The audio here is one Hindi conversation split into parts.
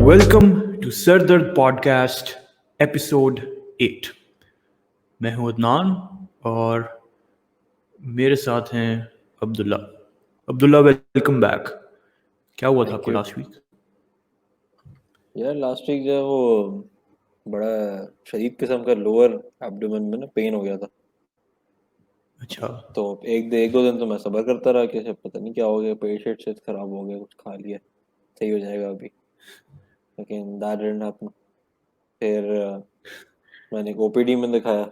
वेलकम टू सरदर्द पॉडकास्ट एपिसोड 8। मैं हूं अदनान और मेरे साथ हैं अब्दुल्ला। Abdullah, welcome back. क्या हुआ था थैंक आपको यू लास्ट वीक? यार। लास्ट वीक जो है वो बड़ा शदीद किस्म का लोअर एब्डोमेन में ना पेन हो गया था। अच्छा। तो एक दो दिन तो मैं सब्र करता रहा कि शायद पता नहीं क्या हो गया, पेट शेट से खराब हो गया, कुछ खा लिया, सही हो जाएगा अभी। लेकिन दैट डिडंट हैपन। फिर मैंने एक ओपीडी में दिखाया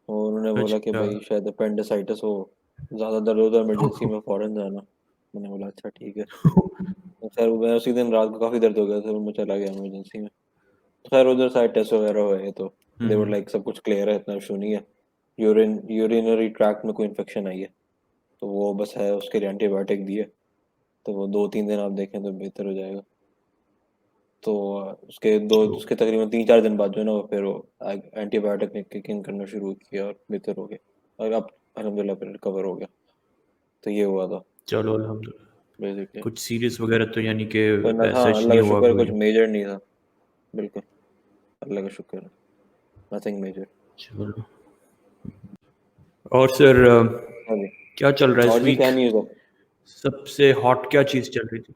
और उन्होंने बोला कि अच्छा। भाई शायद अपेंडिसाइटिस हो, ज़्यादा दर्द हो तो इमरजेंसी में फ़ौरन जाना। मैंने बोला अच्छा ठीक है। तो खैर मैं उसी दिन रात को काफ़ी दर्द हो गया था, तो मैं चला गया इमरजेंसी में। तो खैर उधर सारे टेस्ट वगैरह हुए तो दे वर हम्म। लाइक सब कुछ क्लियर है, इतना इशू नहीं है। यूरिनरी ट्रैक्ट में कोई इन्फेक्शन आई है, तो वो बस है, उसके लिए एंटीबायोटिक दिए। तो वो 2-3 दिन आप देखें तो बेहतर हो जाएगा। तो तो उसके तकरीबन 3-4 दिन बाद जो है ना वो फिर वो एंटीबायोटिक ने किक इन करना शुरू किया और बेहतर हो गया, और अब अल्हम्दुलिल्लाह फिर रिकवर हो गया। तो ये हुआ था चलो अल्हम्दुलिल्लाह। बेसिकली। कुछ सीरियस वगैरह तो यानी कि पर ना, हाँ सच अल्लाह नहीं का हुआ शुक्र है कुछ कोई? मेजर नहीं था। बिल्कुल, अल्लाह का शुक्र है, नथिंग मेजर। चलो। और सर, हाँ जी। क्या चल रहा है इस और जी वीक? क्या न्यूज़ है? सबसे हॉट क्या चीज़ चल रही थी?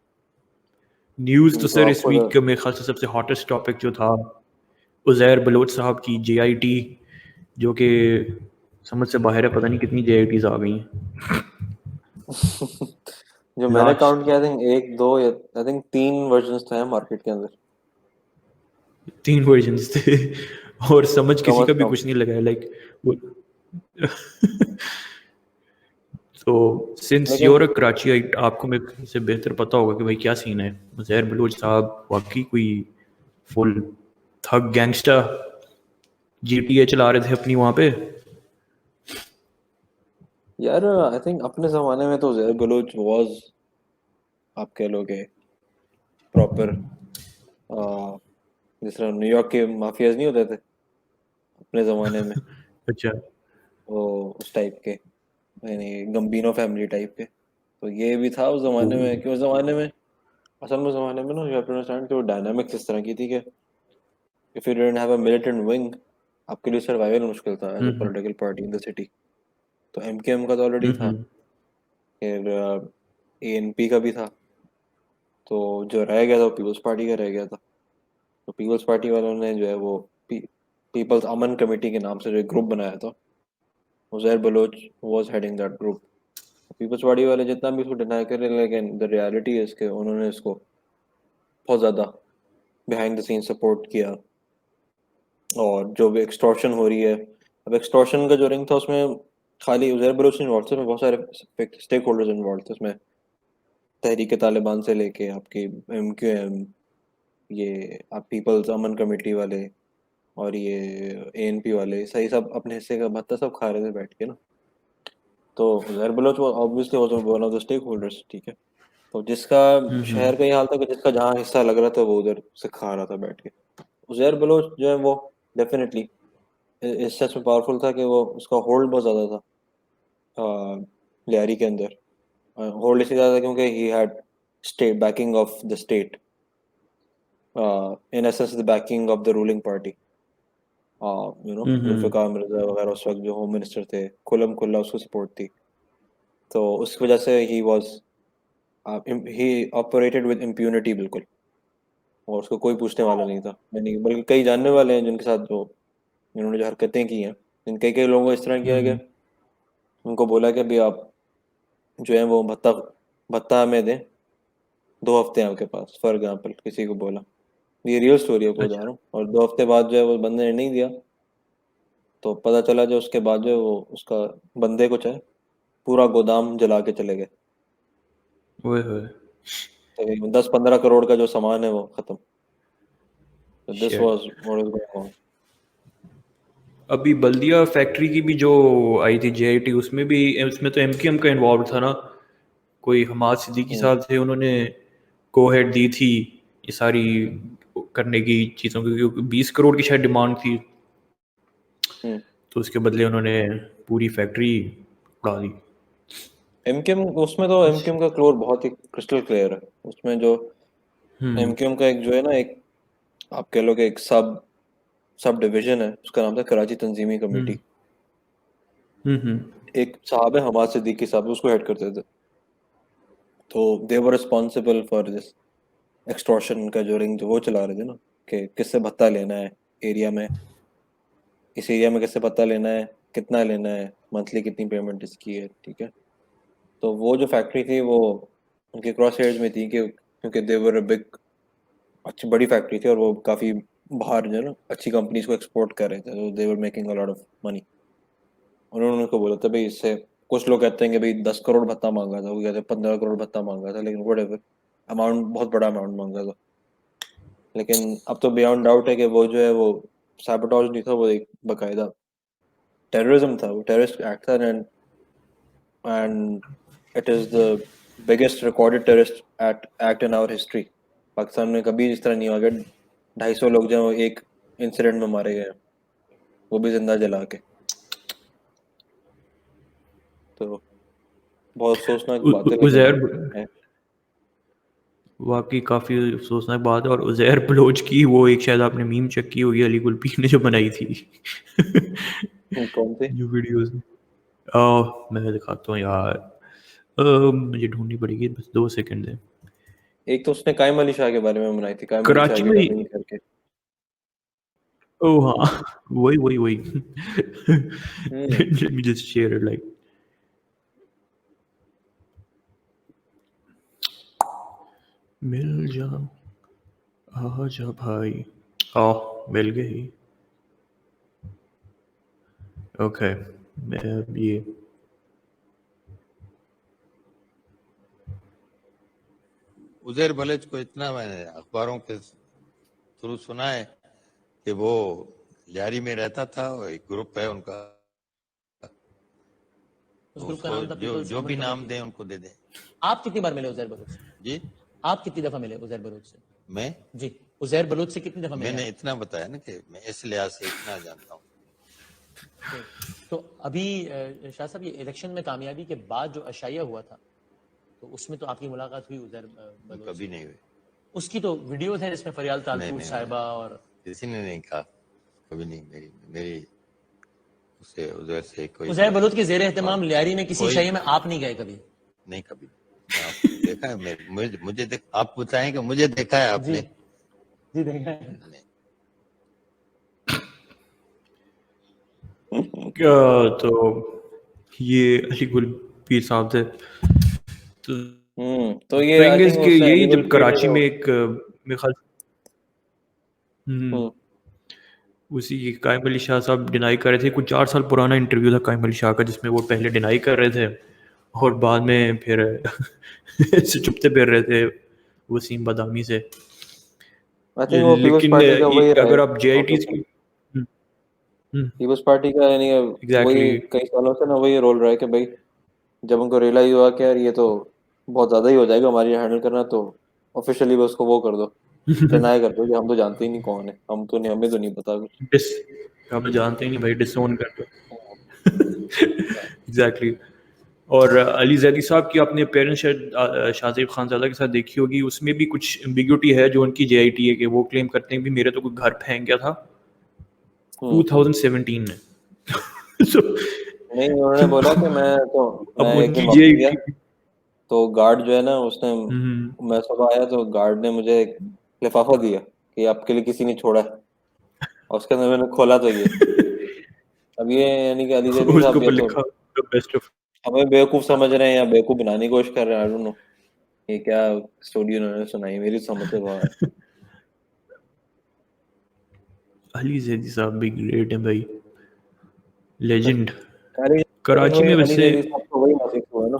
न्यूज़ तो तो सर इस आपको वीक का मेरे ख्याल से सबसे हॉटेस्ट टॉपिक जो था, उज़ैर बलोच साहब की जेआईटी, जो कि समझ से बाहर है। पता नहीं कितनी जेआईटीज आ गई हैं जो मैंने लास्ट। काउंट किया, आई थिंक एक दो या आई थिंक 3 वर्जन्स थे मार्केट के अंदर, 3 वर्जन्स थे और समझ कम किसी अज का भी कम। कुछ नहीं लगा है, लाइक तो सिंस लेकिन यूर अ कराचीआइट, आपको मेरे से बेहतर पता होगा कि भाई क्या सीन है। उज़ैर बलोच साहब वाकई कोई फुल थग गैंगस्टर जीटीए चला रहे थे अपनी वहाँ पे? यार आई थिंक अपने ज़माने में तो ज़ैर बलोच वाज, आप कह लोगे, प्रॉपर जिस तरह न्यूयॉर्क के माफियाज नहीं होते थे अपने ज़माने में, अच्छा। वो उस टाइप के, यानी गम्बिनो फैमिली टाइप के। तो ये भी था उस ओ, ज़माने में, कि उस ज़माने में असल में, उस ज़माने में ना यू हैव टू अंडरस्टैंड कि वो डायनामिक्स इस तरह की थी कि if you didn't have a militant wing, आपके लिए सर्वाइवल मुश्किल था as a hmm political party in the city. तो एमकेएम का तो ऑलरेडी था, हम्म फिर एएनपी का भी था। तो जो रह गया था वो पीपल्स पार्टी का रह गया था। तो पीपल्स पार्टी वालों ने जो है वो पीपल्स अमन कमेटी के नाम से जो एक ग्रुप बनाया था, Uzair Baloch was heading that group. Peoples party वाले जितना भी इसको डिनाई कर रहे हैं, लेकिन द रियलिटी है इसके, उन्होंने इसको बहुत ज़्यादा बिहाइंड द सीन सपोर्ट किया। और जो भी एक्सटॉर्शन हो रही है, अब एक्सटॉर्शन का जो रिंग था उसमें खाली उज़ैर बलोच इन्वॉल्व थे, उसमें बहुत सारे स्टेक होल्डर्स इन्वॉल्व थे उसमें। तहरीक तालिबान से लेके आपकी एमक्यूएम, ये आप पीपल्स अमन कमेटी वाले, और ये एएनपी वाले, सही सब अपने हिस्से का भत्ता सब खा रहे थे बैठ के ना। तो ज़ैर बलोच वो obviously was one of the stakeholders, ठीक है। तो जिसका हम्म। शहर का ये हाल था कि जिसका जहाँ हिस्सा लग रहा था वो उधर से खा रहा था बैठ के। उज़ैर बलोच जो है वो डेफिनेटली इस सच में पावरफुल था कि वो उसका होल्ड बहुत ज़्यादा था लियारी के अंदर। होल्ड इसलिए ज़्यादा था क्योंकि he had state backing of the state, in essence the backing of the ruling party. Hmm. Zulfiqar Mirza वगैरह उस वक्त जो होम मिनिस्टर थे, खुल्लम खुल्ला उसको सपोर्ट थी। तो उस वजह से ही ऑपरेटेड विद इम्प्यूनिटी बिल्कुल, और उसको कोई पूछने वाला नहीं था। मैंने बल्कि कई जानने वाले हैं जिनके साथ जो इन्होंने जो हरकतें की हैं, इन कई कई लोगों को इस तरह किया है कि उनको बोला कि अभी आप जो है वो भत्ता भत्ता हमें दें, 2 हफ्ते हैं आपके पास, फॉर एग्जाम्पल किसी को बोला। ये रियल स्टोरी है, को बता रहा अच्छा। हूँ। और 2 हफ्ते बाद जो है वो बंदे ने नहीं दिया, तो पता चला जो उसके बाद जो है वो उसका बंदे को चाहे पूरा गोदाम जला के चले गए। ओए होए। तकरीबन 10-15 करोड़ का जो सामान है वो खत्म। तो this shit. Was what is going on. अभी बल्दिया फैक्ट्री की भी जो आई थी जेआईटी, उसमें तो एमक्यूएम का इन्वॉल्व था ना। कोई हमाद सिद्दीकी साहब थे, उन्होंने को हेड दी थी ये सारी करने की चीज़ों की, क्योंकि 20 करोड़ की शायद डिमांड थी। तो उसके बदले उन्होंने पूरी फैक्ट्री उड़ा दी। एमकेएम, उसमें तो एमकेएम का क्लोर बहुत ही क्रिस्टल क्लियर है। उसमें जो एमक्यूएम का एक जो है ना, एक आप कह लो कि एक सब डिवीजन है, उसका नाम था कराची तंजीमी कमेटी। एक साहब है हमाद सिद्दीकी साहब, उसको हेड करते थे। तो they were responsible for this extortion का जो रिंग जो वो चला रहे थे ना, कि किससे भत्ता लेना है एरिया में, इस एरिया में किससे भत्ता लेना है, कितना लेना है, मंथली कितनी पेमेंट इसकी है, ठीक है। तो वो जो फैक्ट्री थी वो उनके क्रॉस हेयर्स में थी, कि क्योंकि दे वर बिग, अच्छी बड़ी फैक्ट्री थी, और वो काफ़ी बाहर जो है ना अच्छी कंपनीज को एक्सपोर्ट कर रहे थे, तो they were making a lot of money. उन्होंने उनको बोला था भाई इससे, कुछ लोग कहते हैं कि भाई 10 करोड़ भत्ता मांगा था, वो कहते हैं 15 करोड़ भत्ता मांगा था, लेकिन वट अमाउंट बहुत बड़ा अमाउंट मांगा था। लेकिन अब तो बियॉन्ड डाउट है कि वो जो है वो सैबोटाज नहीं था, वो एक बकायदा टेररिज्म था, वो टेररिस्ट एक्ट था। And it is the biggest recorded terrorist act in our history. Pakistan में कभी इस तरह नहीं हुआ कि 250 लोग जो हैं वो एक इंसिडेंट में मारे गए हैं, वो भी जिंदा जला के। तो बहुत सोचना की बात है, लेकिन उज़ैर है। वाकई काफ़ी अफसोसनाक बात है। और उज़ैर बलोच की वो एक शायद आपने मीम चेक की होगी, अली कुल्पी ने जो बनाई थी कौन सी? जो वीडियोस मैं दिखाता हूँ यार। मुझे ढूंढनी पड़ेगी, बस 2 सेकंड है। एक तो उसने कायम अली शाह के बारे में बनाई थी, कायम अली शाह कराची की में डबिंग करके। ओह हाँ वही हम्म। let me just share it like मिल जा आजा भाई। मिल गई। ओके मैं अब ये उज़ैर बलोच को इतना मैंने अखबारों के थ्रू सुना है कि वो लियारी में रहता था, और एक ग्रुप है उनका, उस तो ग्रुप का उसको नाम था जो पीपल्स जो भी अमन नाम कमेटी। दें उनको दे दें। आप कितनी बार मिले उज़ैर बलोच से? जी आप कितनी दफा मिले उज़ैर बलोच से? मैं जी, उज़ैर बलोच से कितनी दफा मिले मैंने आप? इतना बताया ना कि मैं इस लिहाज से इतना जानता हूँ। ठीक। तो अभी शाह साहब, ये इलेक्शन में कामयाबी के बाद जो अशाया हुआ था, तो उसमें तो आपकी मुलाकात हुई उज़ैर बलोच कभी से। नहीं हुए। उसकी तो वीडियोज है जिसमें फरियाल नहीं तालपुर नहीं साहिबा और किसी ने नहीं कहा, कभी नहीं। मेरी मेरी उससे उधर से कोई उज़ैर बलोच के जेर एहतमाम लियारी में किसी कोई शय में आप नहीं गए कभी? नहीं, कभी नहीं। आपको देखा है? मुझे आप बताएं कि मुझे देखा है जी आपने? जी, देखा है। नहीं। तो ये अली गुल पीर साहब थे। तो तो ये आई थिंग इज थिंक कि उसने यही अलीगढ़ जब पीर ने कराची तो में एक मेरे ख्याल हम्म उसी कायम अली शाह साहब डिनाई कर रहे थे। कुछ 4 साल पुराना इंटरव्यू था कायम अली शाह का, जिसमें वो पहले डिनाई कर रहे थे और बाद में फिर ऐसे चुपते फिर रहे थे वसीम बदामी से। आई थिंक वो पीपल्स लेकिन पार्टी का वही रहा है अगर आप जेआईटीज की पीपल्स पार्टी का, यानी कि एग्जैक्टली वही कई सालों से ना वही रोल रहा है कि भाई जब उनको रियलाइज हुआ कि यार ये तो बहुत ज्यादा ही हो जाएगा हमारे लिए हैंडल करना, तो ऑफिशियली बस उसको वो कर दो, डिनाई कर दो कि हम तो जानते ही नहीं कौन है, हम तो नहीं, हमें तो नहीं पता कुछ। डिस हम जानते ही नहीं भाई, डिसोन कर दो एग्जैक्टली। और अली जैदी साहब की आपने पेरेंट्स शायद शाहजेब खानजादा के साथ देखी होगी, उसमें भी कुछ एम्बिग्यूटी है जो उनकी जेआईटी है, कि वो क्लेम करते हैं भी मेरे तो कोई घर फेंक गया था हम्म 2017 में so, नहीं, उन्होंने तो बोला कि मैं अब एक दिन उनकी ऑफिस गया, जेआईटी तो गार्ड जो है ना उसने, मैं सुबह आया तो गार्ड ने मुझे एक लिफाफा दिया कि आपके लिए किसी ने छोड़ा है, और उसके अंदर मैंने खोला तो ये, अब ये यानी कि अली जैदी उसके साहब या ऊपर तो लिखा बेस्ट ऑफ हमें बेवकूफ समझ रहे हैं या बेवकूफ बनाने की कोशिश कर रहे हैं, आई डोंट नो ये क्या स्टोरी उन्होंने सुनाई, मेरी समझ से बाहर है। अली जैदी साहब भी ग्रेट है भाई, लेजेंड। अली लेकिन कराची वही में अली वैसे जैदी साहब का वही नासिक हुआ ना,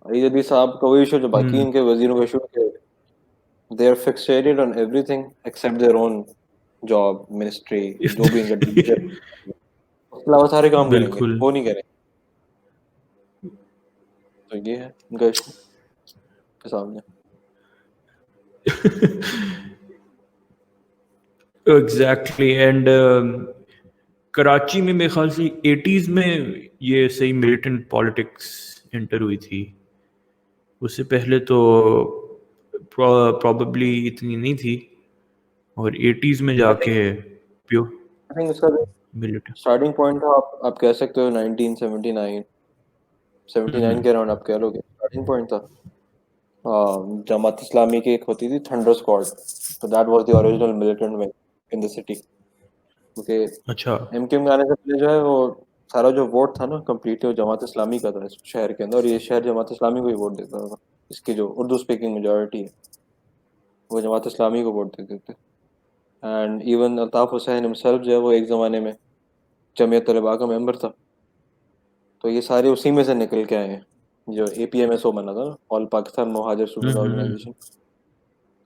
अली जैदी साहब का वही इशू जो बाकी इनके वजीरों का इशू है, they are fixated on everything except their own job, ministry, जो भी इनका डिवीजन, उसके अलावा सारे काम करेंगे, बिल्कुल वो नहीं करेंगे। तो ये है इनका इशू के सामने। एग्जैक्टली। एंड कराची में मेरे ख्याल से 80s में ये सही मिलिटेंट पॉलिटिक्स एंटर हुई थी। उससे पहले तो प्रॉबेबली इतनी नहीं थी, और 80s में जाके प्योर आई थिंक इसका मिलिटेंट। स्टार्टिंग पॉइंट था, आप कह सकते हो 1979 79 के अराउंड आप कह लोगे स्टार्टिंग पॉइंट था। जमात इस्लामी की एक होती थी थंडर स्क्वाड, तो that was the original militant wing in the city, क्योंकि अच्छा। एमक्यूएम के आने से पहले जो है वो सारा जो वोट था ना कंप्लीट वो जमात इस्लामी का था इस शहर के अंदर, और ये शहर जमात इस्लामी को ही वोट देता था। इसकी जो उर्दू स्पीकिंग मेजॉरिटी है वो जमात इस्लामी को वोट देते थे। And even Altaf Hussain himself जो है वो एक ज़माने में जमीयत तलबा का मेंबर था। तो ये सारे उसी में से निकल के आए हैं, जो APMSO बना था ना, ऑल पाकिस्तान मुहाजिर स्टूडेंट ऑर्गेनाइजेशन।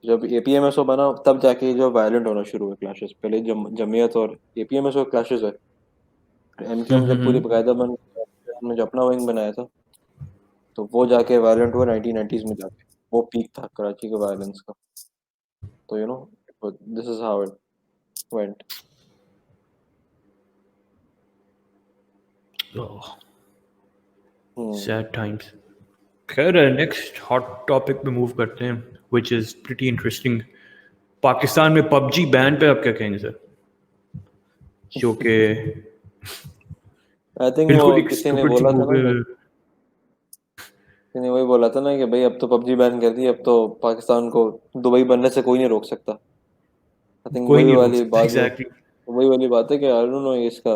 जब APMSO बना तब जाके ये जो वायलेंट होना शुरू हुए क्लैशेस, पहले जमीयत और APMSO क्लैशेस है। एमक्यूएम जब पूरी बाकायदा बन हमने जो अपना विंग बनाया था तो वो जाके वायलेंट हुआ 1990s में जाके, वो पीक था कराची के वायलेंस का। तो you know this is how it went. Sad times. खैर नेक्स्ट हॉट टॉपिक पे मूव करते हैं, which is pretty interesting. Pakistan में पबजी बैन पे आप क्या कहेंगे सर? जो कि आई थिंक वो बिल्कुल एक किसी ने स्टूपिड सी बोला था मूव ना है। किसी ने वही बोला था ना कि भाई अब तो पबजी बैन कर दी, अब तो पाकिस्तान को दुबई बनने से कोई नहीं रोक सकता। आई थिंक कोई वही नहीं रोक वाली सकता, बात जो एग्जैक्टली। वही वाली बात है कि आई डोंट नो इसका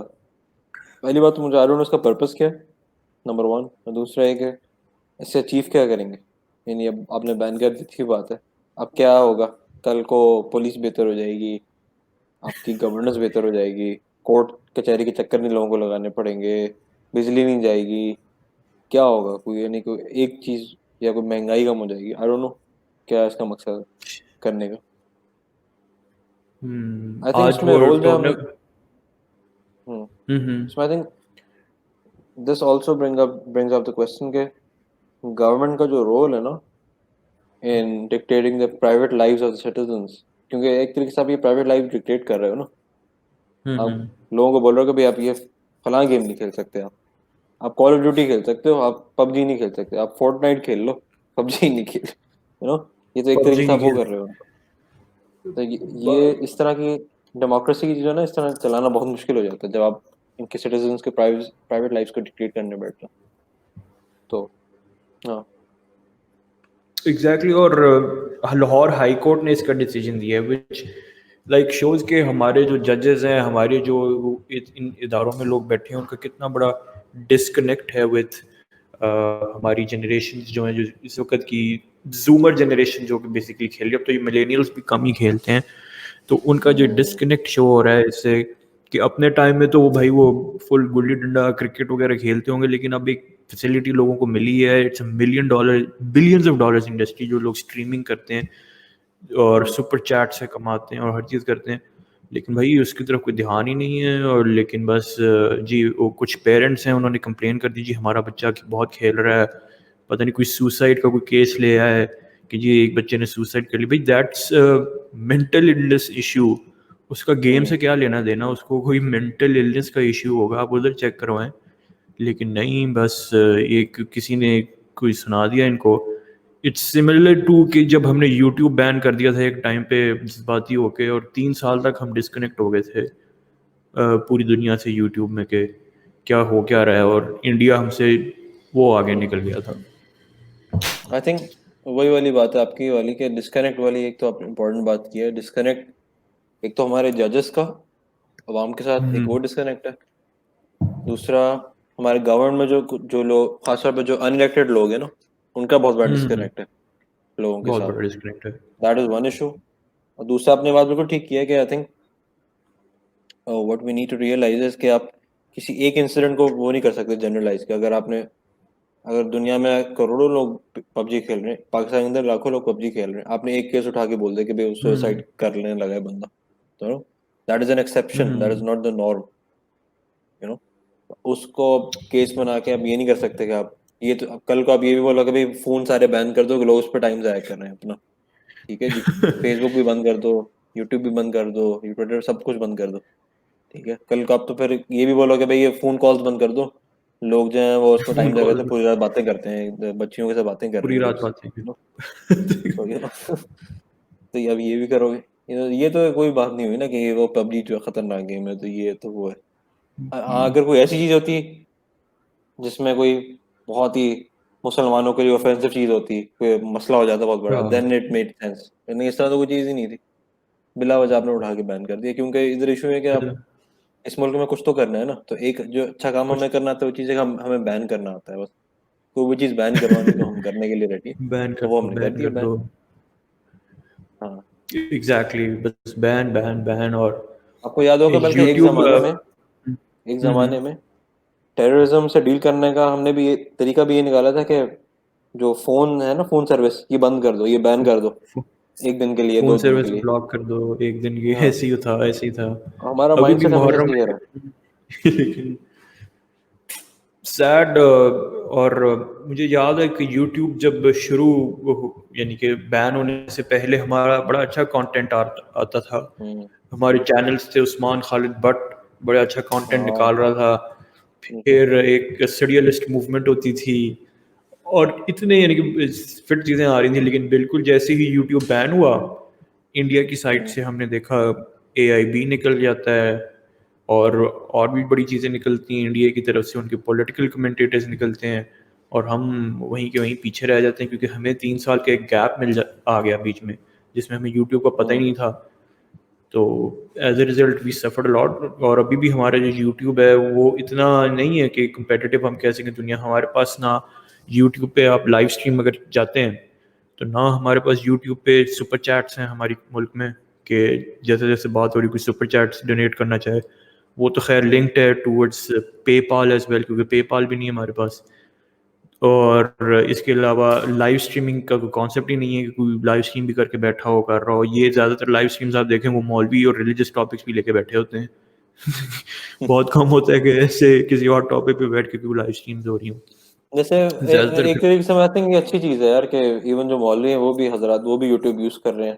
पहली बात तो मुझे आई डोंट नो इसका पर्पस क्या है, नंबर वन। और दूसरा है कि इससे अचीव क्या करेंगे। यानी अब आपने बैन कर दी थी बात है, अब क्या होगा? कल को पुलिस बेहतर हो जाएगी, आपकी गवर्नेंस बेहतर हो जाएगी, कोर्ट कचहरी के चक्कर नहीं लोगों को लगाने पड़ेंगे, बिजली नहीं जाएगी, क्या होगा? कोई यानी कोई एक चीज या कोई महंगाई कम हो जाएगी, आई डोंट नो क्या है इसका मकसद करने का। आई थिंक आज इसमें वो रोल जो तो हम हमने इसमें I think this also brings up the question के गवर्नमेंट का जो रोल है ना in dictating the private lives of the citizens, क्योंकि एक तरीके से आप ये प्राइवेट लाइफ डिक्टेट कर रहे हो ना। आप लोगों को बोल रहे हो कि भाई आप ये फलां गेम नहीं खेल सकते, आप कॉल ऑफ ड्यूटी खेल सकते हो, आप पबजी नहीं खेल सकते, आप फोर्टनाइट खेल लो, पबजी नहीं खेल, यू नो। ये तो एक तरीके पबजी से नहीं आप वो खेल। कर रहे हो। तो ये इस तरह की डेमोक्रेसी की चीज़ है ना, इस तरह चलाना बहुत मुश्किल हो जाता है जब आप इनके सिटीजन्स के प्राइवेट प्राइवेट लाइफ्स को डिक्टेट करने बैठते हो। तो हाँ एग्जैक्टली। और लाहौर हाई कोर्ट ने इसका डिसीजन दिया है, विच लाइक शोज के हमारे जो जजेस हैं, हमारे जो इन इदारों में लोग बैठे हैं, उनका कितना बड़ा डिस्कनेक्ट है विथ हमारी जनरेशन जो है, जो इस वक्त की जूमर जनरेशन जो कि बेसिकली खेल रही है। अब तो ये मिलेनियल्स भी कम ही खेलते हैं, तो उनका जो डिस्कनेक्ट शो हो रहा है इससे, कि अपने टाइम में तो वो भाई वो फुल गुल्ली डंडा क्रिकेट वगैरह खेलते होंगे, लेकिन अब एक फैसिलिटी लोगों को मिली है, it's $1 million billions of dollars industry, जो लोग स्ट्रीमिंग करते हैं और सुपर चैट से कमाते हैं और हर चीज़ करते हैं, लेकिन भाई उसकी तरफ कोई ध्यान ही नहीं है। और लेकिन बस जी वो कुछ पेरेंट्स हैं, उन्होंने कंप्लेन कर दी जी हमारा बच्चा बहुत खेल रहा है, पता नहीं कोई सुसाइड का कोई केस ले आया है कि जी एक बच्चे ने सुसाइड कर ली। भाई दैट्स मेंटल इलनेस इशू, उसका गेम से क्या लेना देना, उसको कोई मेंटल इलनेस का इशू होगा, आप उधर चेक करवाएं। लेकिन नहीं, बस एक किसी ने कोई सुना दिया इनको। इट्स सिमिलर टू कि जब हमने यूट्यूब बैन कर दिया था एक टाइम पे जज्बाती होके, और 3 साल तक हम डिस्कनेक्ट हो गए थे पूरी दुनिया से यूट्यूब में, के क्या हो क्या रहा है, और इंडिया हमसे वो आगे निकल गया था। आई थिंक वही वाली बात है आपकी वाली के डिस्कनेक्ट वाली। एक तो आप इम्पोर्टेंट बात की है डिस्कनेक्ट, एक तो हमारे जजेस का अवाम के साथ एक वो डिस्कनेक्ट है, दूसरा हमारे गवर्नमेंट में जो लोग खासतौर पर जो अनइलेक्टेड लोग हैं ना, उनका बहुत बड़ा डिस्कनेक्ट है लोगों के बहुत साथ। बड़ा डिस्कनेक्ट है। That is one issue. और दूसरा आपने बात बिल्कुल ठीक किया है कि I think what we need to realise is कि आप किसी एक इंसिडेंट को वो नहीं कर सकते जनरलाइज कि अगर दुनिया में करोड़ों लोग पबजी खेल रहे हैं, पाकिस्तान के अंदर लाखों लोग पबजी खेल रहे हैं, आपने एक केस उठा के बोल दे कि भाई सुसाइड कर लेने लगा है बंदा, तो that is an exception, that is not the norm, you know. उसको केस बना के आप ये नहीं कर सकते कि आप ये तो अब कल को आप ये भी बोलो कि भाई फोन सारे बैन कर दो कि लोग उस पर टाइम जाया कर रहे हैं अपना, ठीक है जी, फेसबुक भी बंद कर दो, यूट्यूब भी बंद कर दो, ट्विटर सब कुछ बंद कर दो, ठीक है। कल को आप तो फिर ये भी बोलो कि भाई ये फोन कॉल्स बंद कर दो, लोग जो हैं वो उसमें टाइम फोन लगाते हैं, कॉल पूरी रात बातें करते हैं, बच्चियों के साथ बातें कर रहे पूरी हैं रात लोग, बातें you know, की। तो तो अब ये भी करोगे, ये तो कोई बात नहीं हुई ना कि वो पबजी जो खतरनाक गेम है, तो ये तो वो है। अगर कोई ऐसी चीज होती जिसमें कोई बहुत ही मुसलमानों के लिए ऑफेंसिव चीज होती, कोई मसला हो जाता बहुत बड़ा, हाँ देन इट मेड सेंस, लेकिन इस तरह तो कोई चीज ही नहीं थी, बिला वजह आपने उठा के बैन कर दिया, क्योंकि इधर इशू है कि आप इस मुल्क में कुछ तो करना है ना, तो एक जो अच्छा काम कुछ हमें करना आता है वो चीज़ हमें बैन करना आता है बस, तो वो चीज़ बैन करवानी तो हम करने के लिए रेडी, बैन तो कर वो दो, हमने कर बैन दिया कर बैन। दो। हाँ, एग्जैक्टली, बस बैन बैन बैन। और आपको याद होगा बल्कि यूट्यूब एक ज़माने में टेररिज्म से डील करने का हमने भी ये तरीका भी ये निकाला था कि जो फ़ोन है ना, फ़ोन सर्विस ये बंद कर दो, ये बैन कर दो, एक दिन के लिए, फोन 2 दिन के सर्विस लिए। ब्लॉक कर दो एक दिन की, हाँ, ऐसे ही था ऐसे ही था। हमारा अभी भी माइंडसेट हमेशा मुहर्रम से ये रहा। है लेकिन सैड। और मुझे याद है कि यूट्यूब जब शुरू यानी कि बैन होने से पहले हमारा बड़ा अच्छा कंटेंट आता था। हम्म, हमारे चैनल्स थे, उस्मान खालिद भट्ट बड़ा अच्छा कंटेंट हाँ, निकाल रहा था। फिर एक सरियलिस्ट मूवमेंट होती थी और इतने यानी कि फिट चीज़ें आ रही थी। लेकिन बिल्कुल जैसे ही यूट्यूब बैन हुआ, इंडिया की साइड से हमने देखा AIB निकल जाता है और भी बड़ी चीज़ें निकलती हैं इंडिया की तरफ से, उनके पॉलिटिकल कमेंटेटर्स निकलते हैं और हम वहीं के वहीं पीछे रह जाते हैं, क्योंकि हमें 3 साल का एक गैप आ गया बीच में, जिसमें हमें यूट्यूब का पता ही नहीं था। तो as a result we suffered lot. और अभी भी हमारा जो यूट्यूब है वो इतना नहीं है कि कंपेटिटिव हम कह सकें दुनिया। हमारे पास ना यूट्यूब पे आप लाइव स्ट्रीम अगर जाते हैं तो ना हमारे पास यूट्यूब पे सुपर चैट्स हैं हमारी मुल्क में, कि जैसे जैसे बात हो रही कोई सुपर चैट्स डोनेट करना चाहे, वो तो खैर लिंक्ड है टूवर्ड्स पेपाल एज वेल, क्योंकि पेपाल भी नहीं है हमारे पास। और इसके अलावा लाइव स्ट्रीमिंग का कोई कॉन्सेप्ट ही नहीं है कि कोई लाइव स्ट्रीम भी करके बैठा हो कर रहा हो। ये ज़्यादातर लाइव स्ट्रीम्स आप देखें वो मौलवी और रिलीजियस टॉपिक्स भी लेके बैठे होते हैं। बहुत कम होता है कि ऐसे किसी और टॉपिक पे बैठ के कोई लाइव स्ट्रीम्स हो रही हूँ। जैसे ज़्यादातर एक तरीके से मैं थिंक ये अच्छी चीज़ है यार कि इवन जो मौलवी हैं वो भी हजरात वो भी यूट्यूब यूज़ कर रहे हैं,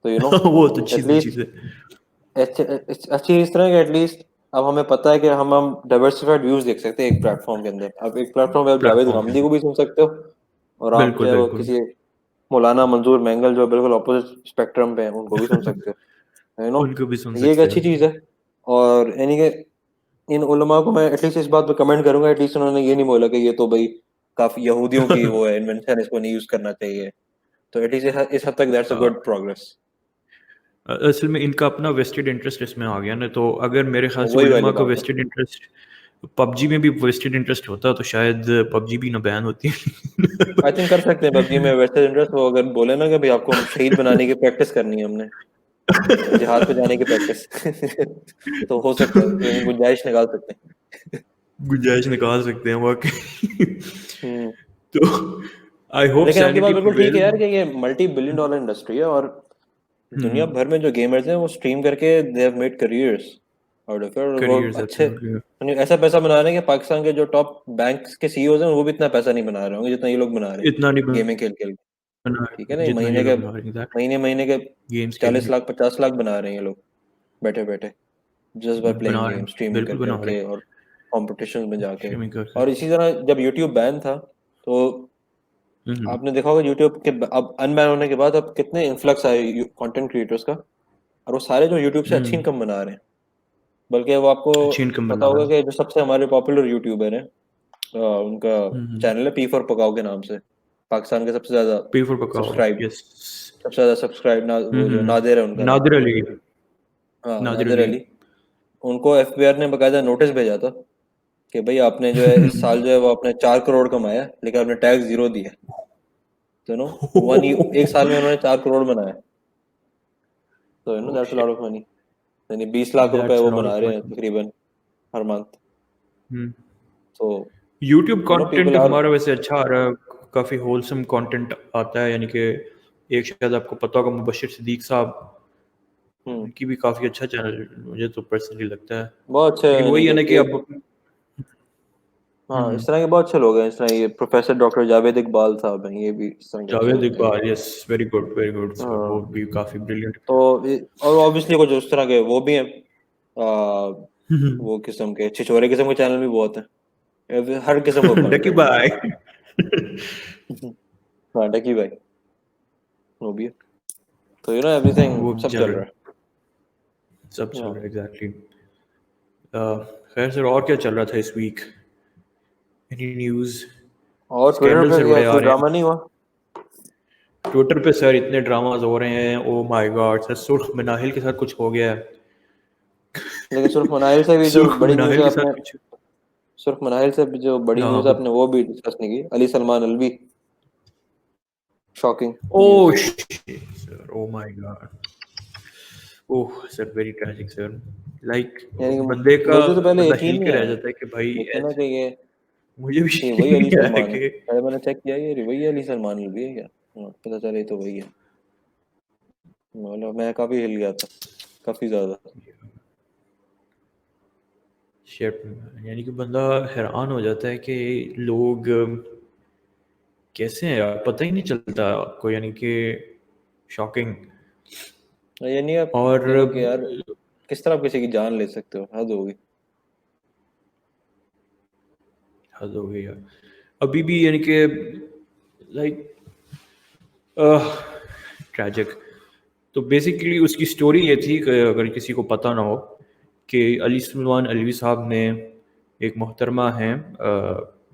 तो वो तो अच्छी चीज़ एटलीस्ट है। अच्छी इस तरह कि एटलीस्ट अब हमें पता है कि हम डाइवर्सिफाइड व्यूज देख सकते हैं एक प्लेटफॉर्म के अंदर। अब एक प्लेटफॉर्म पे आप जावेद प्लेटफॉर्म गामदी को भी सुन सकते हो, और आप बिल्कुल जो है वो बिल्कुल। किसी मौलाना मंजूर मैंगल जो बिल्कुल अपोजिट स्पेक्ट्रम पे हैं उनको भी सुन सकते हो, उनको भी सुन ये एक सकते अच्छी हो। चीज़ है। और यानी कि इन उलमा को मैं एटलीस्ट इस बात पे कमेंट करूंगा, एटलीस्ट उन्होंने ये नहीं बोला कि ये तो भाई काफी यहूदियों की वो है इन्वेंशन, इसको नहीं यूज करना चाहिए, तो एटलीस्ट इस हद तक दैट्स अ गुड प्रोग्रेस। असल में इनका अपना वेस्टेड इंटरेस्ट इसमें आ गया ना, तो अगर मेरे ख्याल से वही उलमा वाली का बात है। वेस्टेड इंटरेस्ट पबजी में भी वेस्टेड इंटरेस्ट होता तो शायद पबजी भी ना बैन होती। आई थिंक कर सकते हैं पबजी में वेस्टेड इंटरेस्ट, वो अगर बोले ना कि भाई आपको हम शहीद बनाने की प्रैक्टिस करनी है, हमने जिहाद पे जाने की प्रैक्टिस तो हो सकता है, तो गुंजाइश निकाल सकते हैं। गुंजाइश निकाल सकते हैं वाकई। हम्म, तो आई होप लेकिन आपकी बात सैनिटी बिल्कुल ठीक है प्रिवेल। यार कि ये मल्टी बिलियन डॉलर इंडस्ट्री है, और दुनिया भर में जो गेमर्स हैं वो स्ट्रीम करके they have made careers out of it, और वो करियर्स अच्छे एब्सोल्युटली यानी ऐसा पैसा बना रहे हैं कि पाकिस्तान के जो टॉप बैंक्स के सीईओज हैं वो भी इतना पैसा नहीं बना रहे होंगे जितना ये लोग बना रहे हैं इतना नहीं गेमिंग खेल खेल के। बना ठीक है ना, जितना ये लोग बना रहे हैं। एग्जैक्टली, महीने के गेम्स खेल 40 लाख 50 लाख बना रहे हैं ये लोग बैठे बैठे, जस्ट बाय प्लेइंग बना रहे गेम, हैं, स्ट्रीमिंग कर बिल्कुल बना रहे करके और कॉम्पिटिशन में हैं, जाके। स्ट्रीमिंग और करके। इसी तरह जब यूट्यूब बैन था तो हम्म, आपने देखा होगा यूट्यूब के अब अनबैन होने के बाद अब कितने इन्फ्लक्स आए कंटेंट क्रिएटर्स का, और वो सारे जो यूट्यूब से अच्छी हम्म, इनकम बना रहे हैं। बल्कि वो आपको अच्छी इनकम पता बना रहे होगा हैं। कि जो सबसे हमारे पॉपुलर यूट्यूबर हैं, उनका हम्म, चैनल है पी फॉर पकाओ के नाम से, पाकिस्तान के पे फॉर पकाओ, सब्सक्राइब यस। सबसे ज्यादा सब्सक्राइब ना वो जो नादिर है उनका नाम, नादिर अली, हाँ नादिर नादिर अली। अली। उनको एफबीआर ने बकायदा नोटिस भेजा था कि भाई आपने जो है इस साल जो है वो आपने 4 करोड़ कमाया, लेकिन आपने टैक्स 0 दिया, तो एक साल में उन्होंने 4 करोड़ बनाया, तो oh that's a lot shit, of money, यानी 20 लाख रुपए दैट्स अ वो लॉट बना ऑफ रहे हैं मनी। तकरीबन हर मंथ। तो यूट्यूब कंटेंट पीपल आर हमारा वैसे अच्छा आ रहा है, काफ़ी होलसम कंटेंट आता है। यानी कि एक शायद आपको पता होगा मुबशिर सिद्दीक साहब, उनकी भी काफ़ी अच्छा चैनल मुझे तो पर्सनली लगता है। बहुत अच्छे लेकिन यानी वही है कि ना कि एक, अब हाँ इस तरह के बहुत अच्छे लोग हैं, इस तरह ये प्रोफेसर डॉक्टर जावेद इकबाल साहब हैं, ये भी इस तरह के अच्छे जावेद लगते हैं इकबाल, मुझे। Yes, very good very good, वो हाँ, भी काफ़ी ब्रिलियंट। तो और ऑब्वियसली कुछ उस तरह के वो भी हैं, वो किस्म के छिछोरे किस्म के चैनल भी बहुत हैं, हर किस्म का डकी कंटेंट। भाई हाँ डकी भाई वो भी है। तो यू नो एवरीथिंग वो सब चल चल रहा रहा है, सब चल हाँ। रहा है एग्जैक्टली। खैर सर, और क्या चल रहा था इस वीक? Any news? और ट्विटर स्कैंडल पे सर क्या बड़े आ कोई रहे ड्रामा हैं नहीं हुआ? ट्विटर पे सर, इतने ड्रामाज हो रहे हैं, ओ माय गॉड सर। सुर्ख मनाहिल के साथ कुछ हो गया है। लेकिन सुर्ख मनाहिल से भी जो सुर्ख बड़ी न्यूज़ मनाहिल है के आपने, साथ कुछ, सुर्ख मनाहिल से भी जो बड़ी हाँ न्यूज़ है आपने वो भी डिस्कस नहीं की, Ali Salman Alvi shocking oh news. Sir, oh my God, oh sir, very tragic sir. Like यानी बंदे कि का, मुझे तो पहले बंदा यकीन हिल के नहीं रह आया, जाता है कि भाई मुझे ना ऐसे। कि मुझे भी ये यकीन वही अली नहीं आया सलमान है। कि पहले मैंने चेक किया ये वही अली सलमान अलवी है क्या, हाँ, पता चला ये तो वही है। मतलब मैं काफी हिल गया था, काफी ज्यादा। शिट, यानी कि बंदा हैरान हो जाता है कि लोग कैसे हैं यार, पता ही नहीं चलता आपको, यानी कि शॉकिंग। यानी आप और यानी कि यार किस तरह आप किसी की जान ले सकते हो, हद होगी। हद हो गई यार। अभी भी यानी कि लाइक ट्रैजिक। तो बेसिकली उसकी स्टोरी ये थी कि अगर किसी को पता ना हो, कि अली सलमान अलवी साहब ने, एक मोहतरमा हैं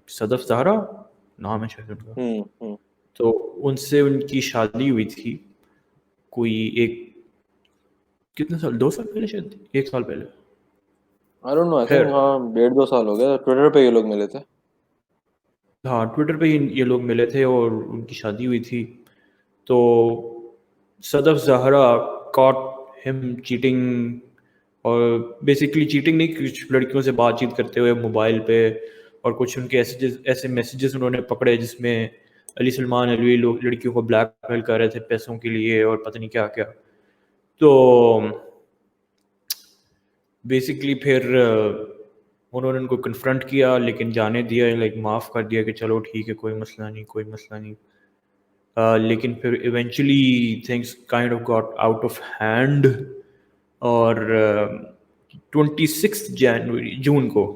सदफ ज़हरा नाम है शायद उनका, हम्म। तो उनसे उनकी शादी हुई थी कोई एक, कितने साल, 2 साल पहले, शायद 1 साल पहले। आई डोंट नो, आई थिंक खैर, हाँ 1.5-2 साल हो गया, ट्विटर पे ये लोग मिले थे। हाँ ट्विटर पे ही ये लोग मिले थे और उनकी शादी हुई थी। तो Sadaf Zahra cot him cheating, और बेसिकली चीटिंग नहीं, कुछ लड़कियों से बातचीत करते हुए मोबाइल पे, और कुछ उनके ऐसे मैसेजेस उन्होंने पकड़े जिसमें अली सलमान अलवी लोग लड़कियों को ब्लैकमेल कर रहे थे पैसों के लिए और पता नहीं क्या क्या। तो बेसिकली फिर उन्होंने उनको कन्फ्रंट किया, लेकिन जाने दिया, लाइक माफ़ कर दिया कि चलो ठीक है, कोई मसला नहीं, कोई मसला नहीं। लेकिन फिर eventually things kind of got out of hand, और 26 जून को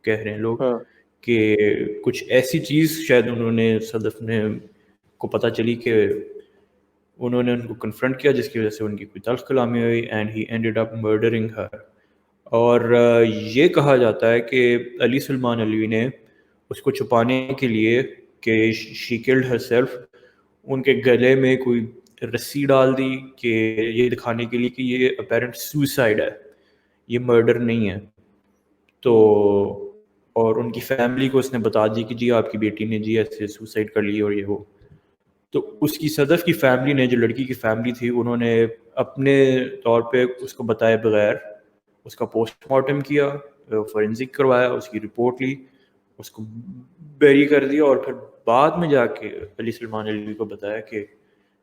कह रहे हैं लोग हाँ कि कुछ ऐसी चीज़ शायद उन्होंने, सदफ ने को पता चली कि उन्होंने उनको कन्फ्रंट किया, जिसकी वजह से उनकी कोई तल्ख कलामी हुई, and he ended up murdering her. और ये कहा जाता है कि अली सलमान अलवी ने उसको छुपाने के लिए, कि शी किल्ड हरसेल्फ, उनके गले में कोई रस्सी डाल दी, कि ये दिखाने के लिए कि ये अपेरेंट सुसाइड है, ये मर्डर नहीं है। तो और उनकी फैमिली को उसने बता दी कि जी आपकी बेटी ने जी ऐसे सुसाइड कर ली और ये वो। तो उसकी सदफ की फैमिली ने, जो लड़की की फैमिली थी, उन्होंने अपने तौर पे उसको बताए बगैर उसका पोस्टमार्टम किया, फॉरेंसिक करवाया, उसकी रिपोर्ट ली, उसको बेरी कर दिया, और फिर बाद में जाके अली सलमान अलवी को बताया कि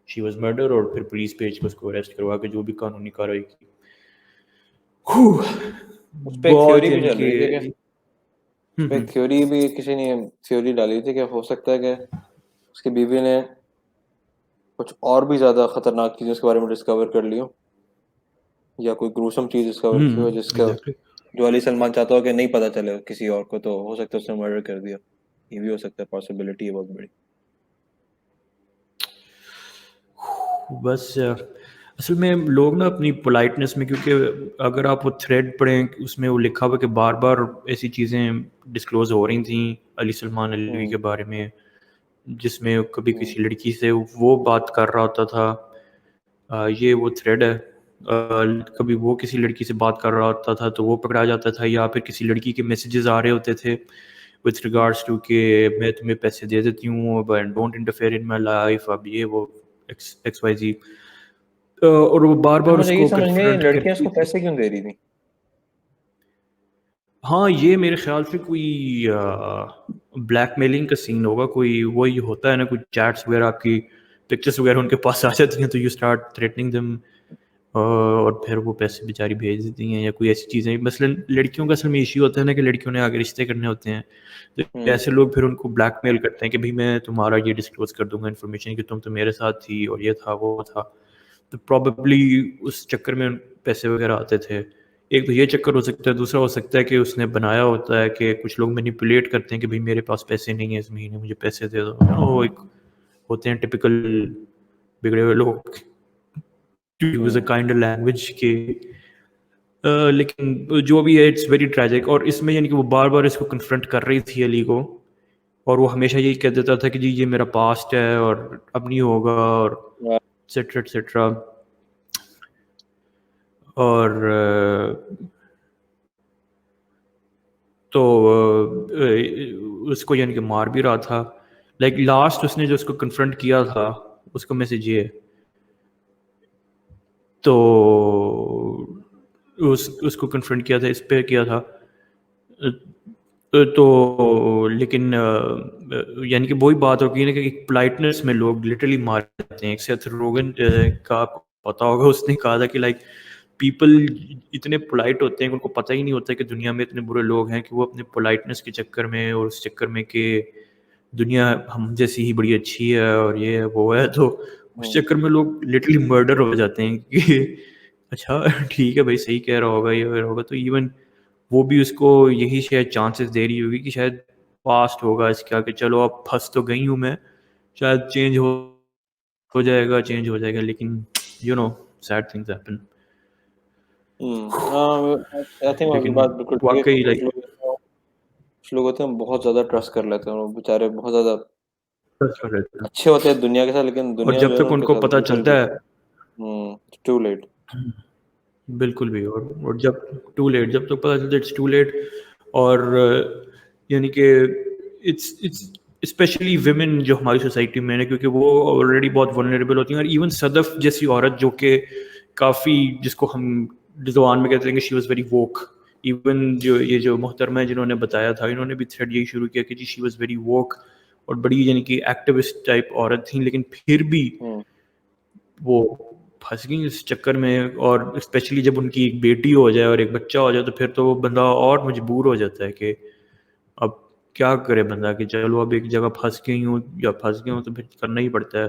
शी वाज मर्डर, और फिर पुलिस भेज के उसको अरेस्ट करवा के जो भी कानूनी कार्रवाई की। उस पे एक बहुत थ्योरी भी यानी चल कि रही थी क्या, उस पे एक थ्योरी भी किसी ने थ्योरी डाली थी कि हो सकता है कि उसकी बीवी ने कुछ और भी ज्यादा खतरनाक चीजें उसके बारे में डिस्कवर कर ली हो, या कोई ग्रूसम चीज डिस्कवर की हो जिसका एग्जैक्टली। जो अली सलमान चाहता हो कि नहीं पता चले किसी और को, तो हो सकता है उसने मर्डर कर दिया। ये भी हो सकता है, पॉसिबिलिटी है बहुत बड़ी। बस असल में लोग ना अपनी पोलाइटनेस में, क्योंकि अगर आप वो थ्रेड पढ़ें, उसमें वो लिखा हुआ कि बार बार ऐसी चीज़ें डिस्क्लोज हो रही थी अली सलमान अलवी हम्म के बारे में, जिसमें कभी हम्म किसी लड़की से वो बात कर रहा होता था, ये वो थ्रेड है। कभी वो किसी लड़की से बात कर रहा होता था तो वो पकड़ा जाता था, या फिर किसी लड़की के मैसेजेस आ रहे होते थे विथ रिगार्ड्स टू कि मैं तुम्हें पैसे दे देती हूँ but don't interfere in my life, अब ये वो एक्स वाई जी। और वो बार तो बार मुझे ये उसको समझ में नहीं, कन्फ्रंट लड़कियां करती उसको थी। पैसे क्यों दे रही थी? हाँ, ये मेरे ख्याल से कोई ब्लैकमेलिंग का सीन होगा, कोई वही होता है ना, कुछ चैट्स वगैरह, आपकी पिक्चर्स वगैरह उनके पास आ जाती हैं, तो यू स्टार्ट थ्रेटनिंग देम, और फिर वो पैसे बेचारी भेज देती हैं, या कोई ऐसी चीज़ें। मसलन लड़कियों का असल में इश्यू होता है ना, कि लड़कियों ने आगे रिश्ते करने होते हैं, तो हम्म ऐसे लोग फिर उनको ब्लैकमेल करते हैं कि भाई मैं तुम्हारा ये डिस्क्लोज कर दूंगा इन्फॉर्मेशन, कि तुम तो मेरे साथ थी और ये था वो था। तो प्रॉबेबली उस चक्कर में पैसे वगैरह आते थे, एक तो ये चक्कर हो सकता है, दूसरा हो सकता है कि उसने बनाया होता है कि कुछ लोग मैनिपुलेट करते हैं कि भाई मेरे पास पैसे नहीं है इस महीने, मुझे पैसे दे दो, वो एक होते हैं टिपिकल बिगड़े हुए लोग, use a kind of language के लेकिन जो भी है इट्स वेरी ट्रैजिक। और इसमें यानी कि वो बार बार इसको कन्फ्रंट कर रही थी अली को, और वो हमेशा यही कह देता था कि जी ये मेरा पास्ट है और अब नहीं होगा और एटसेट्रा एटसेट्रा। और तो उसको यानी कि मार भी रहा था। लाइक लास्ट उसने जो उसको कन्फ्रंट किया था उसको मैसेज ये, तो उसको कन्फ्रंट किया था, इस पे किया था तो लेकिन यानी कि वही बात होगी ना कि एक पोलाइटनेस में लोग लिटरली मार जाते हैं। एक सेथ रोगन का आपको पता होगा, उसने कहा था कि लाइक पीपल इतने पोलाइट होते हैं कि उनको पता ही नहीं होता कि दुनिया में इतने बुरे लोग हैं, कि वो अपने पोलाइटनेस के चक्कर में और उस चक्कर में कि दुनिया हम जैसी ही बड़ी अच्छी है और ये है वो है, तो उस चक्कर में लोग लिटरली मर्डर हो जाते हैं कि अच्छा ठीक है भाई सही कह रहा होगा ये होगा। तो इवन वो भी उसको यही शायद चांसेस दे रही होगी कि शायद पास्ट होगा इसके आगे, चलो अब फंस तो गई हूँ मैं, शायद चेंज हो जाएगा, लेकिन you know sad things happen. I think आपकी लेकिन बात बिल्कुल ठीक है। वाकई कुछ लोग होते हैं बहुत ज़्यादा ट्रस्ट कर लेते हैं, वो बेचारे बहुत ज़्यादा लाइक अच्छे होते हैं दुनिया के साथ, लेकिन और दुनिया जो जब है ना तक उनके उनको साथ पता बिल्कुल चलता भी है टू लेट। बिल्कुल भी, और जब टू लेट, जब तक पता चलता है इट्स टू लेट। और यानी कि इट्स स्पेशली विमेन जो हमारी सोसाइटी में है, क्योंकि वो ऑलरेडी बहुत वनरेबल होती हैं। और इवन सदफ जैसी औरत जो कि काफ़ी, जिसको हम ज़ुबान में कहते हैं कि she was very woke, even जो ये जो मोहतरमा है जिन्होंने बताया था, इन्होंने भी थ्रेड यही शुरू किया कि जी शी वाज वेरी वोक और बड़ी यानी कि एक्टिविस्ट टाइप औरत थी, लेकिन फिर भी वो फंस गई इस चक्कर में। और स्पेशली जब उनकी एक बेटी हो जाए और एक बच्चा हो जाए, तो फिर तो वो बंदा और मजबूर हो जाता है कि अब क्या करे बंदा, कि चलो अब एक जगह फंस गई हूँ या फंस गया हूँ तो फिर करना ही पड़ता है।